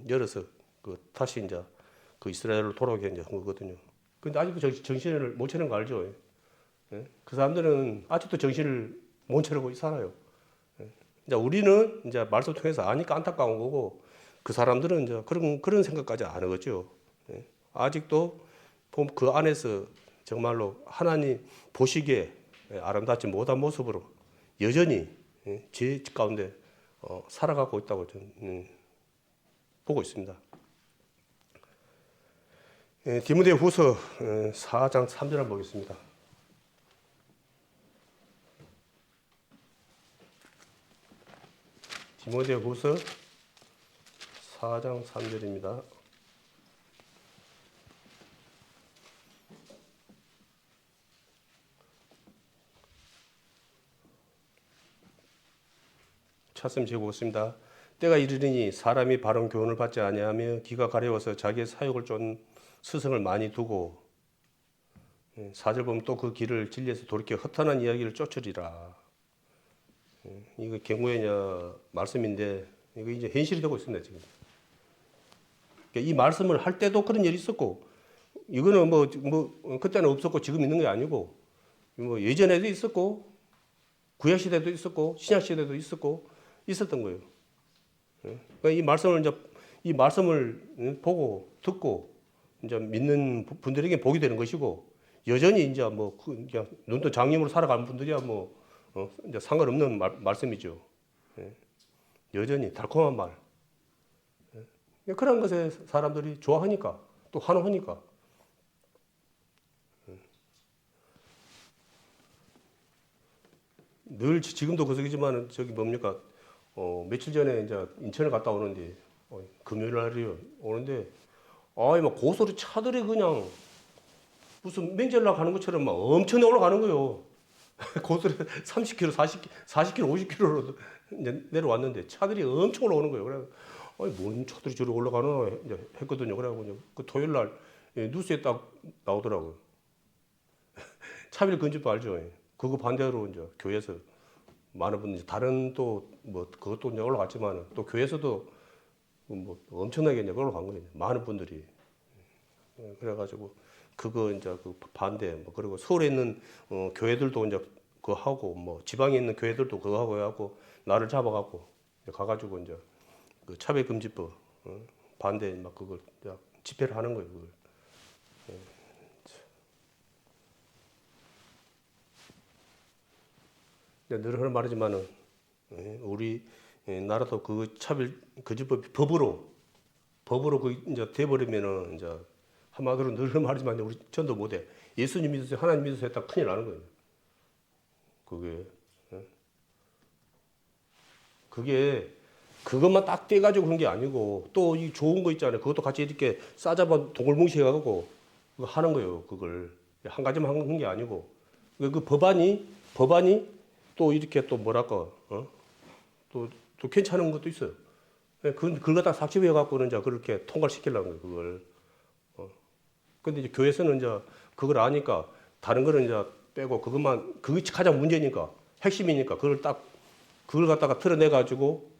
열어서 그 다시 이제 그 이스라엘로 돌아오게 이제 한 거거든요. 근데 아직도 정신을 못 차리는 거 알죠? 그 사람들은 아직도 정신을 못 차리고 살아요. 이제 우리는 이제 말씀 통해서 아니까 안타까운 거고 그 사람들은 이제 그런 생각까지 안 하겠죠. 아직도 그 안에서 정말로 하나님 보시기에 아름답지 못한 모습으로 여전히 죄 가운데 살아가고 있다고 저는 보고 있습니다. 디모데후서 4장 3절 한번 보겠습니다. 디모데후서 4장 3절입니다. 찾으면 제보겠습니다. 때가 이르리니 사람이 바른 교훈을 받지 아니하며 귀가 가려워서 자기의 사욕을 쫓는 스승을 많이 두고 4절 보면 또 그 길을 진리에서 돌이켜 허탄한 이야기를 쫓으리라. 이거 경고의 말씀인데 이거 이제 현실이 되고 있습니다 지금. 그러니까 이 말씀을 할 때도 그런 일이 있었고 이거는 뭐 그때는 없었고 지금 있는 게 아니고 뭐 예전에도 있었고 구약 시대도 있었고 신약 시대도 있었던 거예요. 그러니까 이 말씀을 보고 듣고 이제 믿는 분들에게 복이 되는 것이고 여전히 이제 뭐 그냥 눈도 장님으로 살아가는 분들이야 뭐 이제 상관없는 말씀이죠. 여전히 달콤한 말. 그런 것에 사람들이 좋아하니까 또 환호하니까. 늘 지금도 그 속이지만 저기 뭡니까? 며칠 전에 이제 인천을 갔다 오는데 금요일 날이요 오는데 막 고속으로 차들이 그냥 무슨 맹절락 가는 것처럼 막 엄청 올라가는 거예요. 고속으로 30km, 40km, 50km로 이제 내려왔는데 차들이 엄청 올라오는 거예요. 그래, 뭔 차들이 저리 올라가나 이제 했거든요. 그래가지고 이제 그 토요일 날 뉴스에 딱 나오더라고요. 차별 금지법 알죠? 그거 반대로 이제 교회에서 많은 분들이 다른 또 뭐 그것도 이제 올라갔지만 또 교회에서도 뭐 엄청나게 이제 올라간 거예요. 많은 분들이. 그래가지고 그거 이제 그 반대 뭐 그리고 서울에 있는 교회들도 이제 그거 하고 뭐 지방에 있는 교회들도 그거 하고 해갖고 나를 잡아갖고 가가지고 이제 그 차별금지법 반대 막 그걸 집회를 하는 거예요. 그걸. 늘 하는 말이지만은 우리 나라도 그 차별 거짓법이 법으로 그 이제 돼버리면은 이제 한마디로 늘 하는 말이지만 우리 전도 못해. 예수님 믿으세요, 하나님 믿으세요 했다 큰일 나는 거예요. 그게 그것만 딱 떼가지고 그런 게 아니고 또 이 좋은 거 있잖아요. 그것도 같이 이렇게 싸잡아 동글뭉시해가지고 그거 하는 거예요. 그걸 한 가지만 한 게 아니고 그 법안이 또 이렇게 또 뭐랄까 또 괜찮은 것도 있어요. 그걸 갖다 삭제해갖고는 이제 그렇게 통과시키려는 거예요. 그걸. 근데 이제 교회에서는 이제 그걸 아니까 다른 거는 이제 빼고 그게 가장 문제니까 핵심이니까 그걸 갖다가 틀어내가지고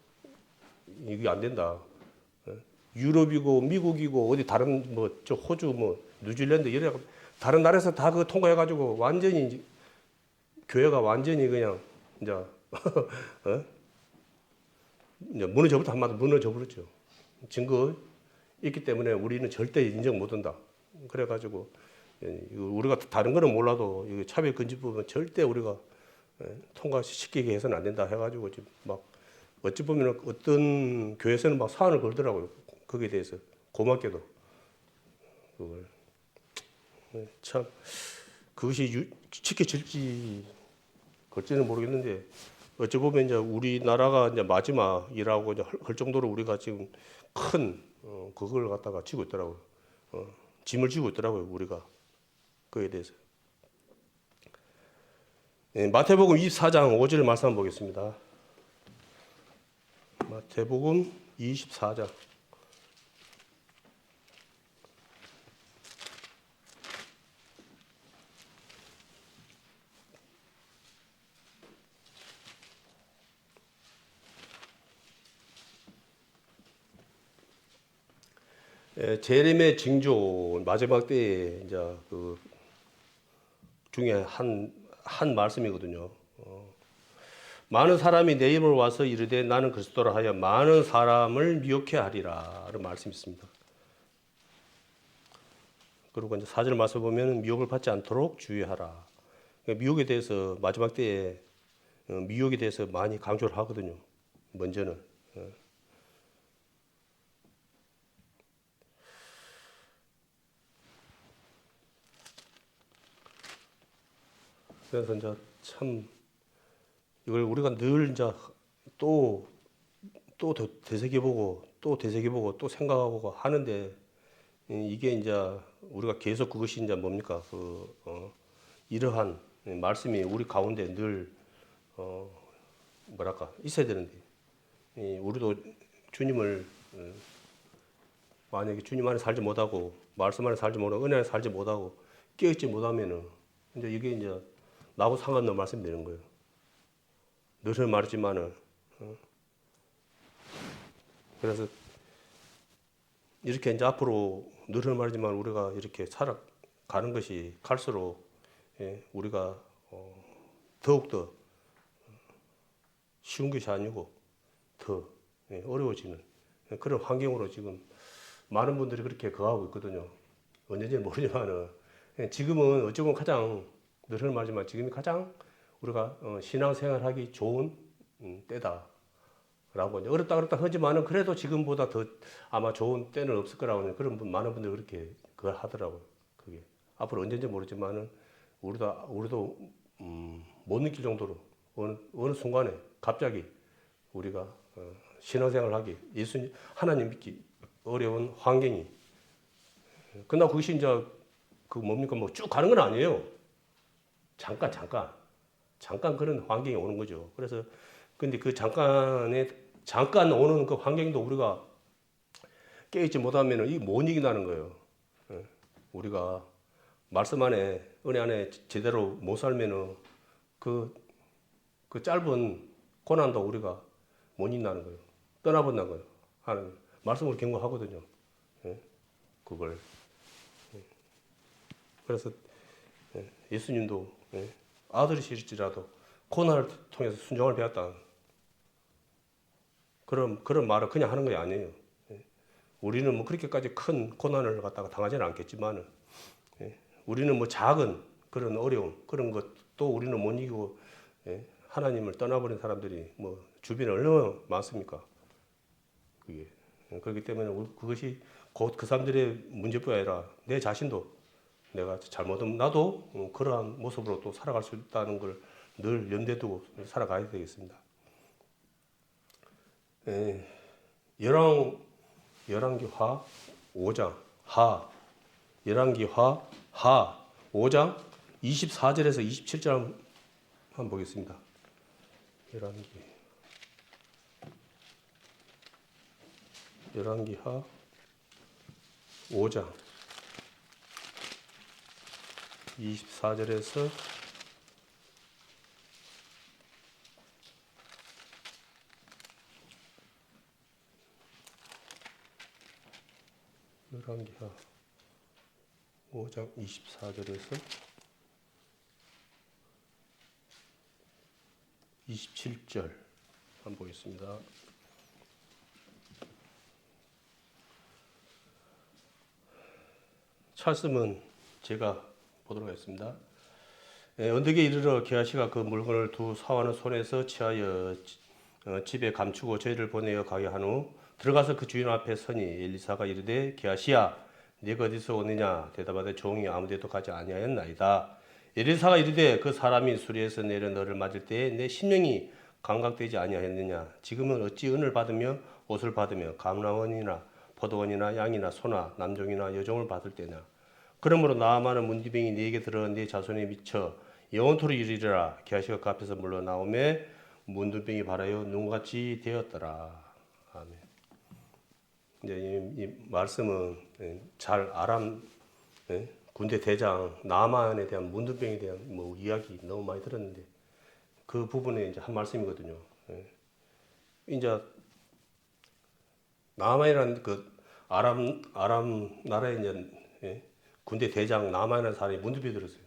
이게 안 된다. 유럽이고 미국이고 어디 다른 뭐 저 호주 뭐 뉴질랜드 이래 다른 나라에서 다 그거 통과해가지고 완전히 교회가 완전히 그냥 이제 이제 무너져버렸다 한마디로 무너져버렸죠. 증거 있기 때문에 우리는 절대 인정 못한다. 그래가지고 우리가 다른 거는 몰라도 이 차별금지법은 절대 우리가 통과시키게 해서는 안 된다 해가지고 지금 막 어찌 보면 어떤 교회에서는 막 사안을 걸더라고요. 거기에 대해서 고맙게도 그걸 참 그것이 지켜질지 그럴지는 모르겠는데 어찌 보면 이제 우리나라가 이제 마지막이라고 이제 할 정도로 우리가 지금 큰 그걸 갖다가 쥐고 있더라고요. 짐을 지고 있더라고요. 우리가 그에 대해서. 마태복음 24장 5절 말씀 한번 보겠습니다. 마태복음 24장. 재림의 징조 마지막 때에 이제 그 중에 한 말씀이거든요. 많은 사람이 내 이름으로 와서 이르되 나는 그리스도라 하여 많은 사람을 미혹해 하리라 라는 말씀이 있습니다. 그리고 이제 4절 말씀 보면 미혹을 받지 않도록 주의하라. 미혹에 대해서 마지막 때에 미혹에 대해서 많이 강조를 하거든요. 먼저는. 그래서 이제 참 이걸 우리가 늘 이제 또 되새겨보고 또 생각하고 하는데 이게 이제 우리가 계속 그것이 이제 뭡니까 이러한 말씀이 우리 가운데 늘 뭐랄까 있어야 되는데 우리도 주님을 만약에 주님 안에 살지 못하고 말씀 안에 살지 못하고 은혜 안에 살지 못하고 깨어있지 못하면은 이제 이게 이제 나하고 상관없는 말씀이 되는 거예요. 늘 말했지만은 그래서 이렇게 이제 앞으로 늘 말하지만 우리가 이렇게 살아가는 것이 갈수록 우리가 더욱더 쉬운 것이 아니고 더 어려워지는 그런 환경으로 지금 많은 분들이 그렇게 거하고 있거든요. 언제인지 모르지만은 지금은 어찌 보면 가장 늘 말하지만 지금이 가장 우리가 신앙생활하기 좋은 때다라고 이제 어렵다 하지만은 그래도 지금보다 더 아마 좋은 때는 없을 거라고 그런 많은 분들이 그렇게 그걸 하더라고요. 그게 앞으로 언제인지 모르지만은 우리도 못 느낄 정도로 어느 순간에 갑자기 우리가 신앙생활하기 예수님 하나님 믿기 어려운 환경이 그러나 그것이 이제 그 뭡니까 뭐 쭉 가는 건 아니에요. 잠깐 그런 환경이 오는 거죠. 그래서 근데 그 잠깐 오는 그 환경도 우리가 깨있지 못하면은 이게 못 이긴다는 거예요. 우리가 말씀 안에 은혜 안에 제대로 못 살면은 그 짧은 고난도 우리가 못 이긴다는 거예요. 떠나본다는 거예요. 하는 말씀으로 경고하거든요. 그걸 그래서 예수님도 아들이실지라도 고난을 통해서 순종을 배웠다. 그런 말을 그냥 하는 게 아니에요. 우리는 뭐 그렇게까지 큰 고난을 갖다가 당하지는 않겠지만, 우리는 뭐 작은 그런 어려움, 그런 것도 우리는 못 이기고 하나님을 떠나버린 사람들이 뭐 주변에 얼마나 많습니까? 그게 그렇기 때문에 그것이 곧 그 사람들의 문제뿐 아니라 내 자신도 내가 잘못하면 나도 그러한 모습으로 또 살아갈 수 있다는 걸 늘 염두에 두고 살아가야 되겠습니다. 열왕기하 5장 하 열왕기하 하 5장 24절에서 27절 한번 보겠습니다. 열왕기하 5장 24절에서 5장 24절에서 27절 한번 보겠습니다. 찰스는 제가 보도록 하겠습니다. 언덕에 이르러 게하시가 그 물건을 두 사환의 손에서 취하여 집에 감추고 저희를 보내어 가게 한 후 들어가서 그 주인 앞에 서니 엘리사가 이르되 게하시야 네가 어디서 오느냐 대답하되 종이 아무데도 가지 아니하였나이다. 엘리사가 이르되 그 사람이 수리에서 내려 너를 맞을 때에 내 심령이 감각되지 아니하였느냐. 지금은 어찌 은을 받으며 옷을 받으며 감람원이나 포도원이나 양이나 소나 남종이나 여종을 받을 때냐. 그러므로 나아만은 문디병이 네게 들어 네 자손에 미쳐 영원토록 이르리라. 게하시가 그 앞에서 물러나오매 문둥병이 발하여 눈같이 되었더라. 아멘. 이제 이 말씀은 잘 아람 군대 대장 나만에 대한 문둥병에 대한 뭐 이야기 너무 많이 들었는데 그 부분에 이제 한 말씀이거든요. 이제 나만이라는 그 아람 나라의 이제 군대 대장 나만이라는 사람이 문둥병이 들었어요.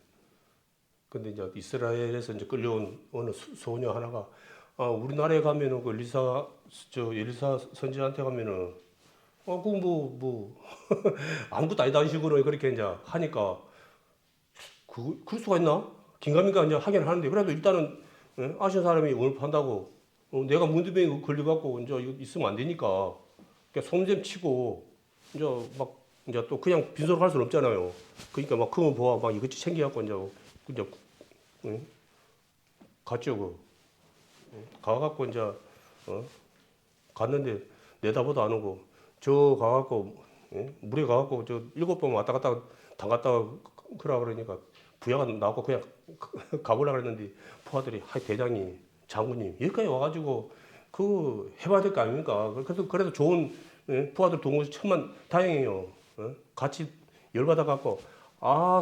근데 이제 이스라엘에서 이제 끌려온 어느 소녀 하나가 우리나라에 가면은 그 엘리사 선지자한테 가면은 뭐 아무것도 아니다 이 식으로 그렇게 이제 하니까 그럴 수가 있나? 긴가민가 이제 하긴 하는데 그래도 일단은 아시는 사람이 오늘 판다고 내가 문두병이 걸려갖고 이제 이거 있으면 안 되니까 그냥 손좀 치고 이제 막 이제 또 그냥 빈소로 갈 수는 없잖아요. 그러니까 막 그거 보아 막 이것저것 챙겨갖고 이제 갔죠. 가갖고 이제 갔는데 내다보도 안 오고 저 가갖고 물에 가갖고 저 7번 왔다 갔다 담갔다가 그러라 그러니까 부하가 나왔고 그냥 가보려고 그랬는데 부하들이 대장이 장군님 여기까지 와가지고 그거 해봐야 될 거 아닙니까? 그래도 좋은 부하들 동원 천만 다행이에요. 같이 열받아 갖고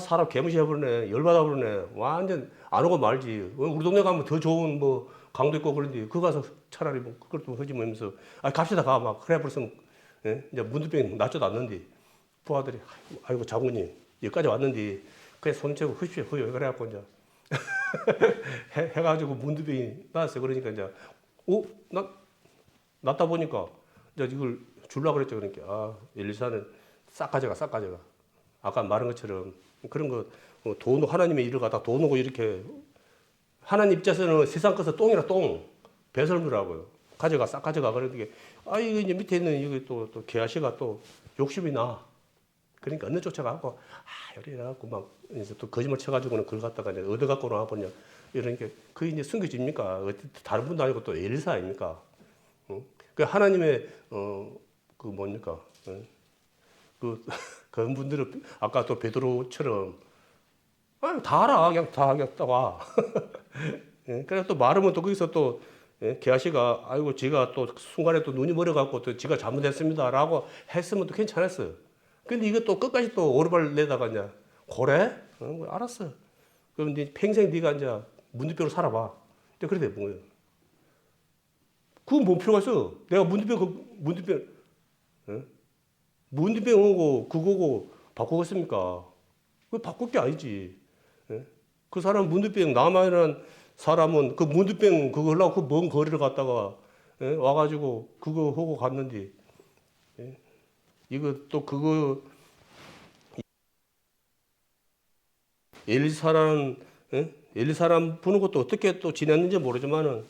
사람 개무시해버리네 열받아 버리네 완전 안 오고 말지. 우리 동네 가면 더 좋은 뭐 강도 있고 그런데 그거 가서 차라리 뭐 그걸 좀 하지 면서 갑시다 가 막 그래 벌써 이제 문두병 낫지도 않는데 부하들이 아이고 장군님 여기까지 왔는데 그냥 손 채고 흡시오 허요 그래갖고 이제 해가지고 문두병이 나왔어요. 그러니까 이제 낫다 보니까 이제 이걸 줄라 그랬죠. 그러니까 엘리사는 싹 가져가 아까 말한 것처럼 그런 거 돈 하나님의 일을 갖다 돈 오고 이렇게 하나님 입장에서는 세상 것은 똥이라 똥 배설물하고요. 싹 가져가 그러는데 이거 이제 밑에 있는 이거 또 게하시가 또 욕심이 나. 그러니까 언능 쫓아가고 이래갖고 막 이제 또 거짓말 쳐가지고는 그걸 갖다가 이제 얻어갖고 나와보냐 이러니까 그게 이제 숨겨집니까? 다른 분도 아니고 또 엘리사 아닙니까? 그 하나님의 그 뭡니까? 그런 분들은 아까 또 베드로처럼 다 알아 그냥 다 와. 그래서 또 말하면 또 거기서 또 게하시가 아이고 지가 또 순간에 또 눈이 멀어갖고 또 지가 잘못했습니다라고 했으면 또 괜찮았어요. 근데 이거 또 끝까지 또 오르발 내다가 이제 고래? 알았어. 그럼 네 평생 네가 이제 문두병으로 살아봐. 이제 그래 된 거예요. 그건 뭔 필요가 있어? 내가 문두병 오고 그거고 바꾸겠습니까? 그 바꿀 게 아니지. 그 사람 문두병 남아있는 사람은 그 문두병 그거 하려고 그 먼 거리를 갔다가 와가지고 그거 하고 갔는데 이거 또 그거 엘리사라는 엘리 사람 부는 것도 어떻게 또 지냈는지 모르지만은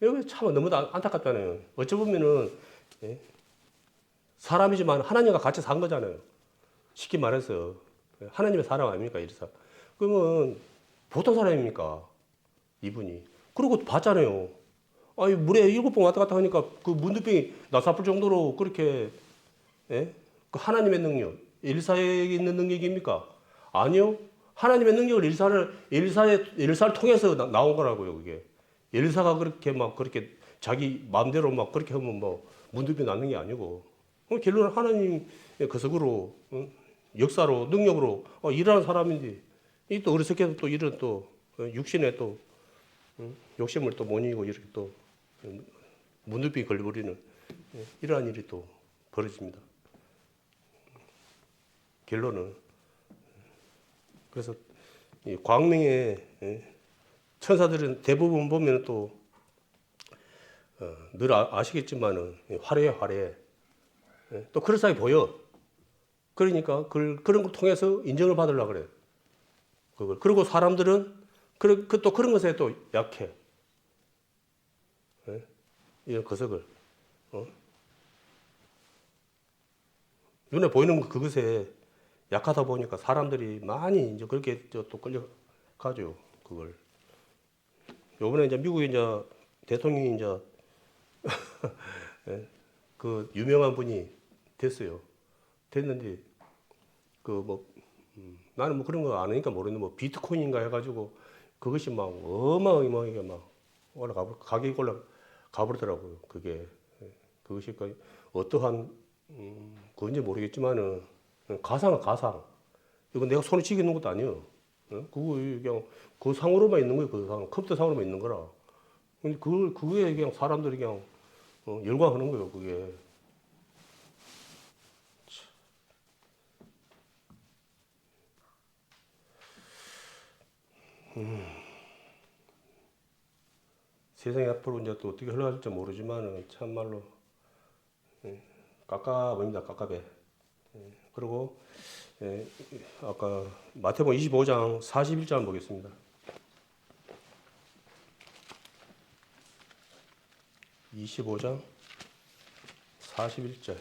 여기 참 너무 안타깝잖아요. 어찌 보면은 예? 사람이지만 하나님과 같이 산 거잖아요. 쉽게 말해서 하나님의 사람 아닙니까 엘리사? 그러면 보통 사람입니까 이분이? 그리고 봤잖아요. 아니 물에 7번 왔다 갔다 하니까 그 문두병이 나사풀 정도로 그렇게 예? 그 하나님의 능력, 엘리사에게 있는 능력입니까? 아니요. 하나님의 능력을 엘리사를 통해서 나온 거라고요, 그게. 엘리사가 그렇게 막 그렇게 자기 마음대로 막 그렇게 하면 뭐 문두비 나는 게 아니고. 결론은 하나님의 거석으로, 역사로, 능력으로 일하는 사람인데, 이 또 어리석게도 또 이런 또 육신에 또 욕심을 또 못 이기고 이렇게 또 문두비 걸려버리는 이러한 일이 또 벌어집니다. 결론은 그래서 이 광명의 천사들은 대부분 보면 또 늘 아시겠지만은 화려해. 또 그럴싸해 보여. 그러니까 그런 걸 통해서 인정을 받으려고 그래. 그걸. 그리고 사람들은 또 그런 것에 또 약해. 이런 거석을. 눈에 보이는 그것에 약하다 보니까 사람들이 많이 이제 그렇게 또 끌려가죠. 그걸. 요번에 이제 미국의 이제 대통령이 이제 그 유명한 분이 됐어요. 됐는데 그 뭐 나는 뭐 그런 거 아니니까 모르는데 뭐 비트코인인가 해가지고 그것이 막 어마어마하게 막 가격이 올라가 버리더라고요. 그것이 어떠한 그건지 모르겠지만은 가상은 가상. 이거 내가 손에 쥐고 있는 것도 아니에요. 그거 그냥 그 상으로만 있는 거예요. 그 상, 컴퓨터 상으로만 있는 거라. 그게 그냥 사람들이 그냥 열광하는 거예요. 그게. 세상이 앞으로 이제 또 어떻게 흘러갈지 모르지만은 참말로 깝깝합니다. 깝깝해. 그리고 아까 마태복음 25장 41절 보겠습니다. 25장 41절.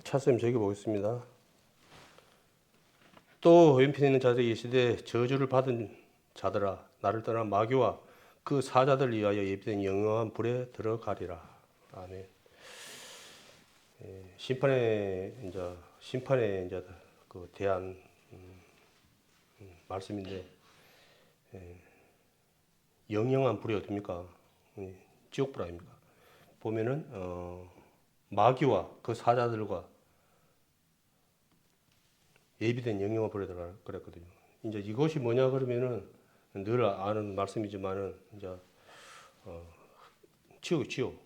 차선님 저기 보겠습니다. 또 왼편에 있는 자들이 계시되 저주를 받은 자들아 나를 떠난 마귀와 그 사자들 위하여 예비된 영영한 불에 들어가리라. 아멘. 심판에 이제 그 대한 말씀인데 영영한 불이 어딥니까? 지옥불 아닙니까? 보면은 마귀와 그 사자들과 예비된 영영한 불에 들어가라 그랬거든요. 이제 이것이 뭐냐 그러면은 늘 아는 말씀이지만은 이제 지옥,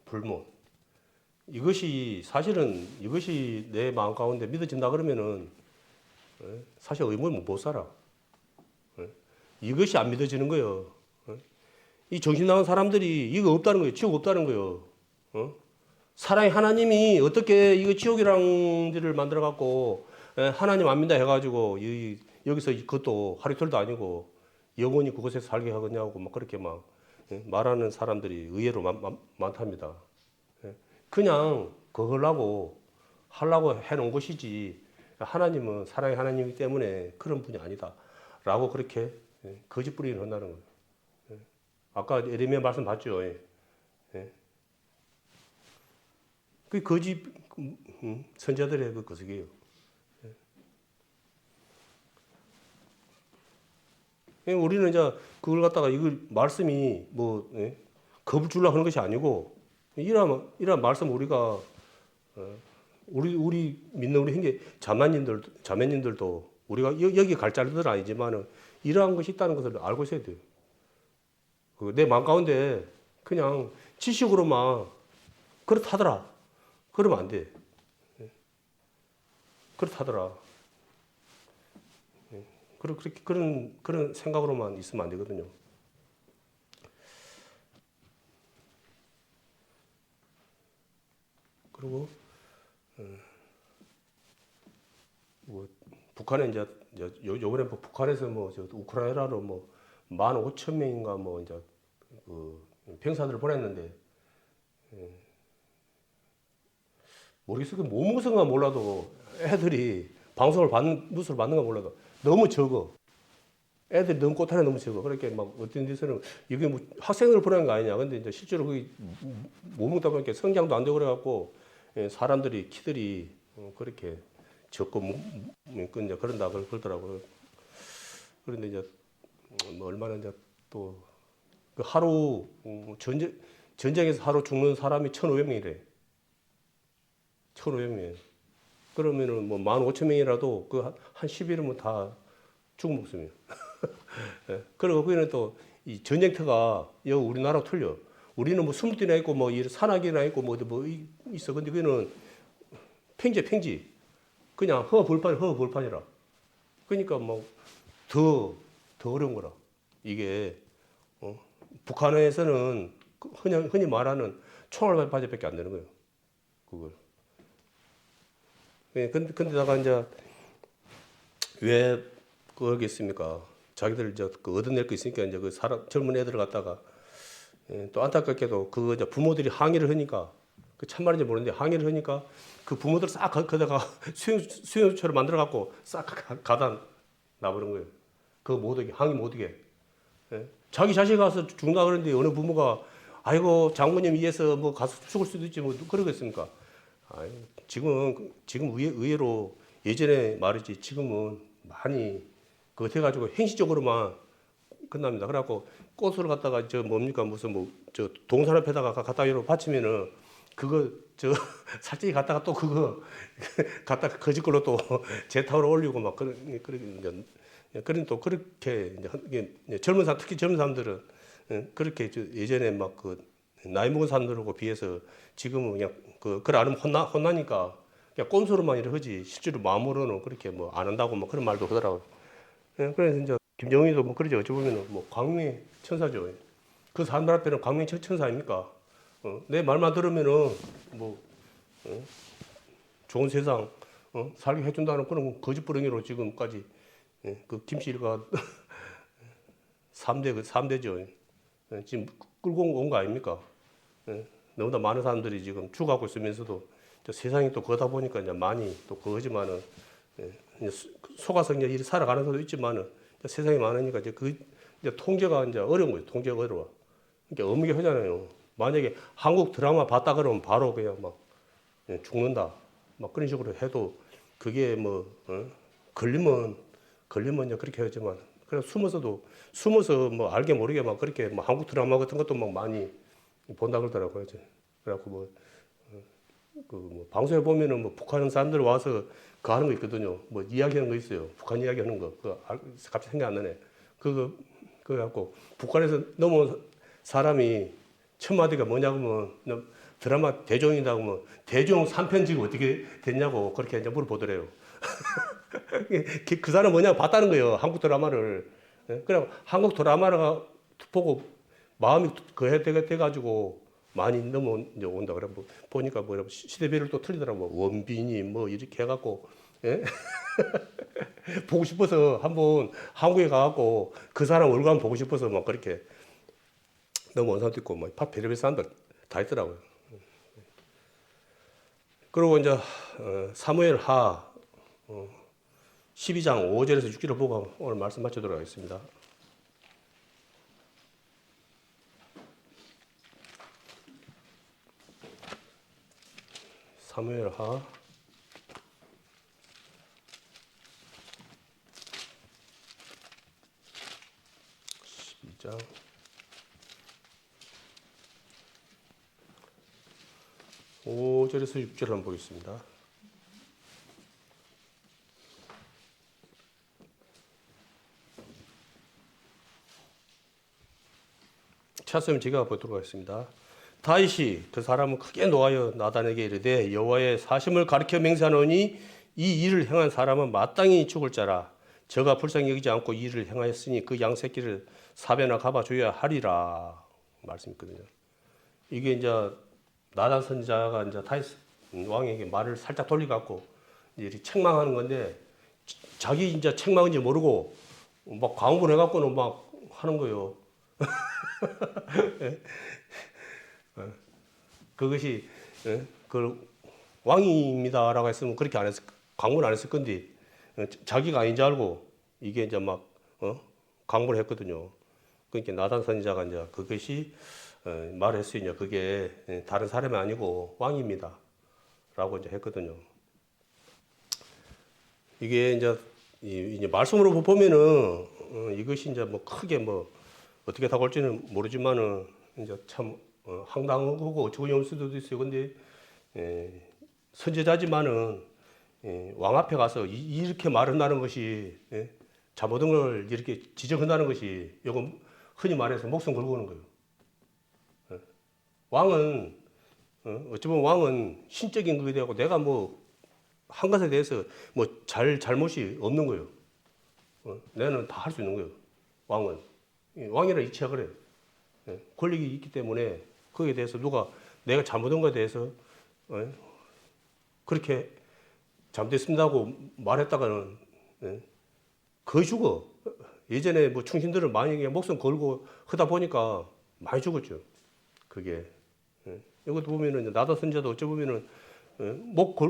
불못. 사실은 이것이 내 마음 가운데 믿어진다 그러면은 사실 의무는 못 살아. 이것이 안 믿어지는 거예요. 이 정신 나간 사람들이 이거 없다는 거예요. 지옥 없다는 거예요. 사랑의 하나님이 어떻게 이거 지옥이란 데를 만들어 갖고 하나님 안 믿다 해가지고 여기서 그것도 하루 이틀도 아니고 영원히 그곳에서 살게 하겠냐고 막 그렇게 막 말하는 사람들이 의외로 많답니다. 그냥 그걸라고 하려고 해놓은 것이지 하나님은 사랑의 하나님이기 때문에 그런 분이 아니다라고 그렇게 거짓 뿌리는 한다는 거예요. 아까 에레미야 말씀 봤죠. 그 거짓 선자들의 그 거석이에요. 우리는 이제 그걸 갖다가 이걸 말씀이 뭐 겁을 주려고 하는 것이 아니고 이런 말씀 우리가 우리 믿는 우리 형제 자매님들도 우리가 여기 갈 자들은 아니지만은 이러한 것이 있다는 것을 알고 있어야 돼요. 내 마음 가운데 그냥 지식으로만 그렇다더라. 그러면 안 돼. 그렇다더라. 그렇게 그런 생각으로만 있으면 안 되거든요. 그리고 뭐 북한에 이제 요번에 뭐 북한에서 뭐 저 우크라이나로 뭐 15,000명인가 뭐 이제 그 병사들을 보냈는데 모르겠어요. 뭐 무슨가 몰라도 애들이 방송을 뉴스를 받는가 몰라도 너무 적어. 애들이 너무 꼬탄에 너무 적어. 그렇게 막 어떤 데서는 이게 뭐 학생들을 보내는 거 아니냐. 근데 이제 실제로 그게 못 먹다 보니까 성장도 안 되고 그래갖고 사람들이 키들이 그렇게 적고 이제 그런다 그러더라고요. 그런데 이제 뭐 얼마나 이제 또 그 하루 전쟁에서 하루 죽는 사람이 1,500명이래. 1,500명. 그러면은 뭐 15,000명이라도 그 한 10일이면 다 죽은 목숨이에요. 예. 그리고 거기는 또 이 전쟁터가 여기 우리나라 틀려. 우리는 뭐 숨띠나 있고 뭐 산악이나 있고 뭐 있어. 근데 거기는 평지. 그냥 허벌판이라. 그러니까 뭐 더 어려운 거라. 이게 북한에서는 흔히 말하는 총알바지밖에 안 되는 거예요. 그걸. 예, 근데다가 이제 왜 그러겠습니까? 자기들 그 얻어낼 거 있으니까 이제 그 젊은 애들을 갖다가 또 안타깝게도 그 이제 부모들이 항의를 하니까 그 참말인지 모르는데 항의를 하니까 그 부모들 싹 거다가 수용소처럼 만들어 갖고 싹 가다 놔버린 거예요. 그거 못 오게 항의 못 오게. 예? 자기 자식 가서 죽는다 그러는데 어느 부모가 아이고 장모님 위해서 뭐 가서 죽을 수도 있지 뭐 그러겠습니까? 아이, 지금 의외로 예전에 말이지 지금은 많이 그거 돼가지고 행시적으로만 끝납니다. 그래갖고 꽃을 갖다가 저 뭡니까 무슨 뭐 저 동산 앞에다가 갖다 받치면은 그거 저 살찌게 갖다가 또 그거 갖다가 거짓 걸로 또 재탕으로 올리고 막 그런 또 그렇게 이제 젊은 사람 특히 젊은 사람들은 그렇게 예전에 막 그 나이 먹은 사람들하고 비해서 지금은 그냥 그걸 안 하면 혼나니까 그냥 꼼수로만 이래 하지 실제로 마음으로는 그렇게 뭐 안 한다고 뭐 그런 말도 하더라고요. 그래서 이제 김정은이도 뭐 그러죠. 어찌 보면은 뭐 광명의 천사죠. 그 사람들 앞에는 광명의 천사 아닙니까? 내 말만 들으면은 뭐 좋은 세상 살게 해준다는 그런 거짓부렁이로 지금까지 그 김씨 일가 3대죠. 지금 끌고 온 거 아닙니까? 너무나 많은 사람들이 지금 죽어가고 있으면서도 세상이 또 그러다 보니까 이제 많이 또 그거지만은 속아서 이제 일 살아가는 사람도 있지만은 세상이 많으니까 이제 이제 통제가 이제 어려운 거예요. 통제가 어려워. 그러니까 어묵이 하잖아요. 만약에 한국 드라마 봤다 그러면 바로 그냥 막 죽는다. 막 그런 식으로 해도 그게 뭐 걸리면 이제 그렇게 하지만 그래 숨어서 뭐 알게 모르게 막 그렇게 뭐 한국 드라마 같은 것도 막 많이 본다 그러더라고요. 그래갖고 뭐 방송에 보면은 뭐 북한 사람들 와서 그 하는 거 있거든요. 뭐 이야기하는 거 있어요. 북한 이야기하는 거. 갑자기 생각 안 나네. 그거 갖고 북한에서 넘어온 사람이 첫 마디가 뭐냐고 하면 드라마 대종이다 하면 대종 3편지가 어떻게 됐냐고 그렇게 이제 물어보더래요. 그 사람 뭐냐고 봤다는 거예요. 한국 드라마를. 그래 한국 드라마를 보고 마음이 돼가지고 많이 넘어온다 그래 보니까 뭐 시대별로 또 틀리더라고. 원빈이 뭐 이렇게 해갖고 보고 싶어서 한번 한국에 가갖고 그 사람 얼굴 한번 보고 싶어서 막 그렇게 넘어온 사람도 있고 뭐 별의별 사람들 다 있더라고요. 그리고 이제 사무엘 하 12장 5절에서 6절을 보고 오늘 말씀 마치도록 하겠습니다. 사무엘 하 12장 5절에서 6절 한번 보겠습니다. 찾으면 제가 보도록 하겠습니다. 다윗이 그 사람은 크게 노하여 나단에게 이르되 여호와의 사심을 가리켜 맹세하노니 이 일을 행한 사람은 마땅히 죽을 자라. 저가 불쌍히 여기지 않고 이 일을 행하였으니 그 양 새끼를 사배나 갚아줘야 하리라 말씀있거든요. 이게 이제 나단 선지자가 이제 다윗 왕에게 말을 살짝 돌려갖고 이제 책망하는 건데 자기 이제 책망인지 모르고 막 광분해갖고는 막 하는 거예요. 그것이 그 왕입니다라고 했으면 그렇게 안 했을, 광분 안 했을 건데 자기가 아닌 줄 알고 이게 이제 막 광분을 했거든요. 그러니까 나단 선지자가 이제 그것이 말했어요. 그게 다른 사람이 아니고 왕입니다라고 이제 했거든요. 이게 이제 말씀으로 보면은 이것이 이제 뭐 크게 뭐 어떻게 다가올지는 모르지만은 이제 참 황당하고 어처구니 수도 있어요. 근데 선지자지만은 왕 앞에 가서 이렇게 말한다는 것이 잘못한 걸 이렇게 지적한다는 것이 이건 흔히 말해서 목숨 걸고 오는 거예요. 왕은 어찌 보면 왕은 신적인 것에 대하고 내가 뭐 한 것에 대해서 뭐 잘못이 없는 거예요. 내는 다 할 수 있는 거예요. 왕은 왕이라 이치하 그래. 권력이 있기 때문에 거기에 대해서 누가 내가 잘못한 것에 대해서 그렇게 잘못했습니다고 말했다가는 거의 죽어. 예전에 뭐 충신들은 많이 목숨 걸고 하다 보니까 많이 죽었죠. 그게 이것도 보면은 나도 선지자도 어찌 보면은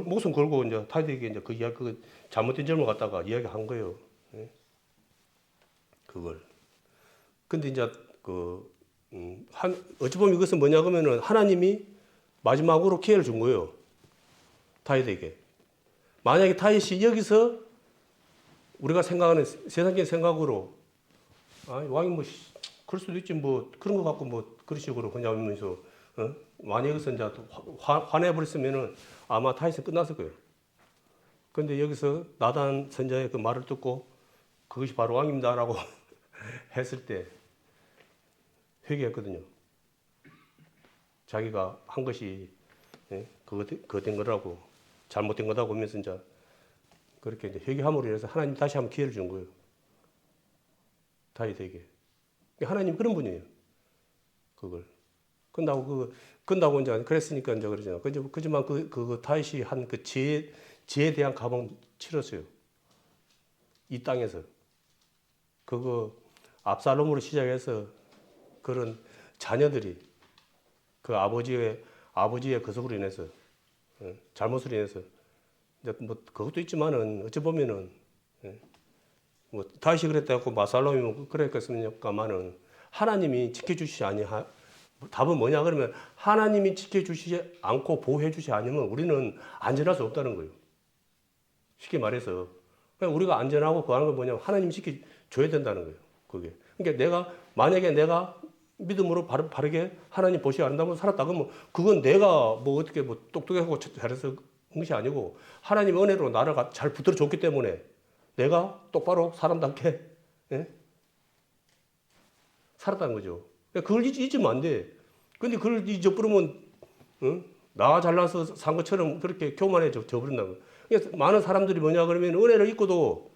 목숨 걸고 이제 다윗에게 이제 그 이야기 그 잘못된 점을 갖다가 이야기한 거예요. 그걸. 근데 이제 어찌 보면 이것은 뭐냐 그러면은 하나님이 마지막으로 기회를 준 거예요. 다윗에게. 만약에 다윗이 여기서 우리가 생각하는 세상적인 생각으로 왕이 뭐 그럴 수도 있지 뭐 그런 거 갖고 뭐 그런 식으로 그냥 하면서 만약에 여기서 이제 화내버렸으면은 아마 다윗은 끝났을 거예요. 근데 여기서 나단 선자의 그 말을 듣고 그것이 바로 왕입니다라고 했을 때 회개했거든요. 자기가 한 것이 그거 된 거라고 잘못된 거라고 하면서 이제 그렇게 이제 회개함으로 인해서 하나님 다시 한번 기회를 준 거예요. 다윗에게. 하나님 그런 분이에요. 그걸. 끝나고 이제 그랬으니까 이제 그러잖아요. 그지만 그 다윗이 한 그 지혜에 대한 값은 치렀어요. 이 땅에서. 그거 압살롬으로 시작해서 그런 자녀들이 그 아버지의 거석으로 인해서 잘못으로 인해서 이제 뭐 그것도 있지만은 어찌 보면은 뭐 다윗이 그랬다고 마살롬이 뭐 그랬겠습니까만은 하나님이 지켜주시지 아니하. 답은 뭐냐 그러면 하나님이 지켜주시지 않고 보호해주지 않으면 우리는 안전할 수 없다는 거예요. 쉽게 말해서 그러니까 우리가 안전하고 구하는 건 뭐냐면 하나님이 지켜줘야 된다는 거예요. 그게. 그러니까 만약에 내가 믿음으로 바르게 하나님 보시지 않는다면 살았다 그러면 그건 내가 뭐 어떻게 뭐 똑똑하고 잘해서 한 것이 아니고 하나님 은혜로 나를 잘 붙들어 줬기 때문에 내가 똑바로 사람답게 살았다는 거죠. 그걸 잊으면 안 돼. 근데 그걸 잊어버리면 나 잘나서 산 것처럼 그렇게 교만해져 버린다는 거예요. 그러니까 많은 사람들이 뭐냐 그러면 은혜를 잊고도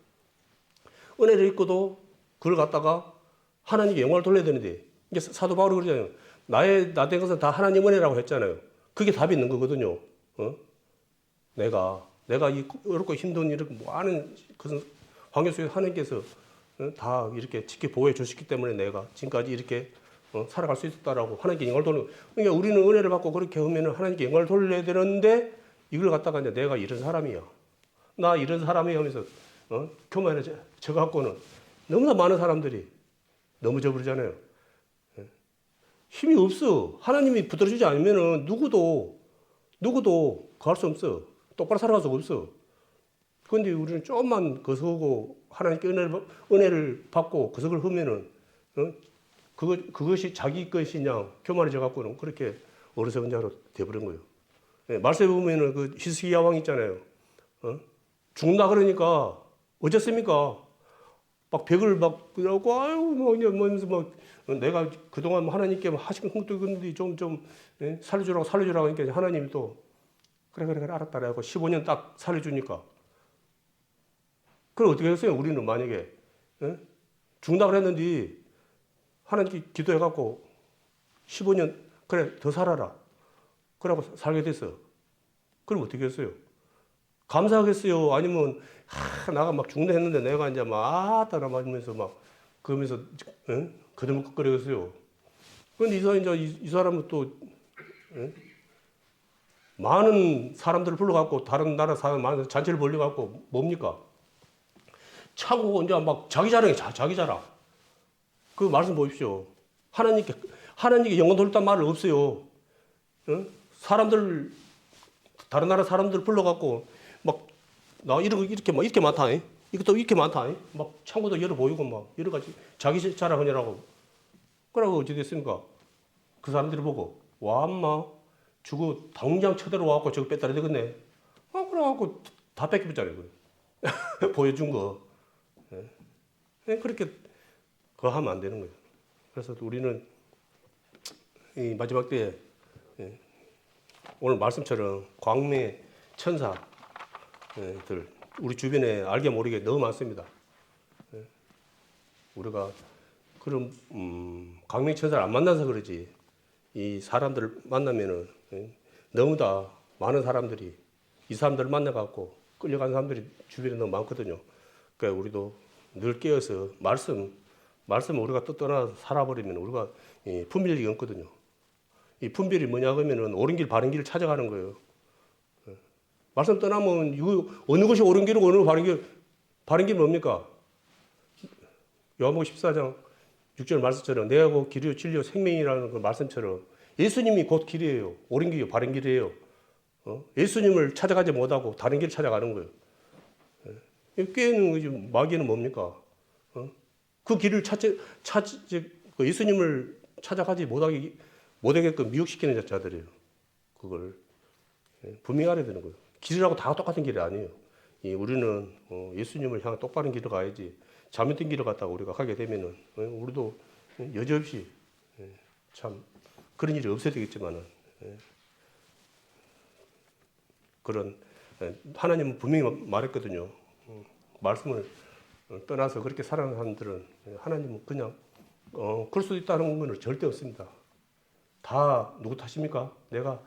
그걸 갖다가 하나님께 영광을 돌려야 되는데 이게 사도 바울이 그러잖아요. 나 된 것은 다 하나님 은혜라고 했잖아요. 그게 답이 있는 거거든요. 내가 이 어렵고 힘든 이렇게 많은 그런 환경 속에서 하나님께서 다 이렇게 지켜 보호해 주셨기 때문에 내가 지금까지 이렇게 살아갈 수 있었다라고 하나님께 영광을 돌리는. 그러니까 우리는 은혜를 받고 그렇게 하면은 하나님께 영광을 돌려야 되는데 이걸 갖다가 이제 내가 이런 사람이야. 나 이런 사람이야 하면서 교만해져 갖고는 너무나 많은 사람들이 넘어져 버리잖아요. 힘이 없어. 하나님이 붙들어주지 않으면은 누구도 구할 수 없어. 똑바로 살아갈 수가 없어. 그런데 우리는 조금만 거서고 하나님께 은혜를 받고 거석을 하면은 그것이 자기 것이냐 교만해져 갖고는 그렇게 어리석은 자로 돼버린 거예요. 말씀에 보면은 그 히스기야 왕 있잖아요. 죽나 그러니까 어쨌습니까? 막 벽을 막 그러고 아유 뭐면서 막 내가 그동안 하나님께 하신 것도 있는데 좀 살려주라고 하니까 하나님이 또 그래 알았다라고 15년 딱 살려주니까 그럼 어떻게 했어요? 우리는 만약에 예? 죽는다 그랬는데 하나님께 기도해갖고 15년 그래 더 살아라. 그러고 살게 됐어. 그럼 어떻게 했어요? 감사하겠어요? 아니면 나가 막 죽는다 했는데 내가 이제 막 따라 맞으면서 막 그러면서 거들먹거리겠어요. 그런데 이 사람은 또 많은 사람들을 불러갖고 다른 나라 사람 많은 잔치를 벌려갖고 뭡니까? 차고 이제 막 자기 자랑이 자기 자랑. 그 말씀 보십시오. 하나님께 영원 돌렸단 말은 없어요. 응? 사람들 다른 나라 사람들 불러갖고 막 나 이렇게 많다. 이것도 이렇게 많다. 막 창고도 열어 보이고 막 여러 가지 자기 자랑하느라고. 그러고 어찌 됐습니까? 그 사람들이 보고 와 엄마 저거 당장 쳐들어와갖고 저거 뺐다라 되겠네. 그래갖고 다 뺏기잖아요. 보여준 거. 그렇게 그거 하면 안 되는 거예요. 그래서 우리는 이 마지막 때에 오늘 말씀처럼 광명의 천사들 우리 주변에 알게 모르게 너무 많습니다. 우리가 그런 광명의 천사를 안 만나서 그러지 이 사람들을 만나면은 너무나 많은 사람들이 이 사람들을 만나갖고 끌려간 사람들이 주변에 너무 많거든요. 그러니까 우리도 늘 깨어서 말씀 우리가 또 떠나서 살아버리면 우리가 분별력이 없거든요. 이 분별이 뭐냐 하면은 옳은 길 바른 길을 찾아가는 거예요. 말씀 떠나면 이거 어느 것이 옳은 길이고 어느 바른 길 뭡니까? 요한복음 14장 6절 말씀처럼 내가 곧 길이요 진리요 생명이라는 그 말씀처럼 예수님이 곧 길이에요. 옳은 길이요 바른 길이에요. 예수님을 찾아가지 못하고 다른 길을 찾아가는 거예요. 깨는 거지 마귀는 뭡니까? 그 길을 그 예수님을 찾아가지 못하게끔 미혹시키는 자들이에요. 그걸 분명히 알아야 되는 거예요. 길이라고 다 똑같은 길이 아니에요. 우리는 예수님을 향한 똑바른 길을 가야지 잘못된 길을 갔다가 우리가 가게 되면은 우리도 여지없이 참 그런 일이 없어야 되겠지만은 그런 하나님은 분명히 말했거든요. 말씀을 떠나서 그렇게 살아가는 사람들은 하나님은 그냥 그럴 수 있다는 건 절대 없습니다. 다 누구 탓입니까? 내가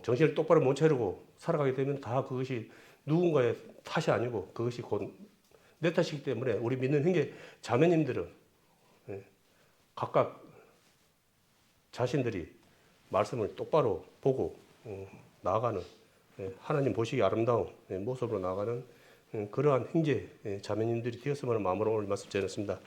정신을 똑바로 못 차리고 살아가게 되면 다 그것이 누군가의 탓이 아니고 그것이 곧 내 탓이기 때문에 우리 믿는 형제 자매님들은 각각 자신들이 말씀을 똑바로 보고 나아가는 하나님 보시기 아름다운 모습으로 나아가는 그러한 형제 자매님들이 되었으면 하는 마음으로 오늘 말씀 전했습니다.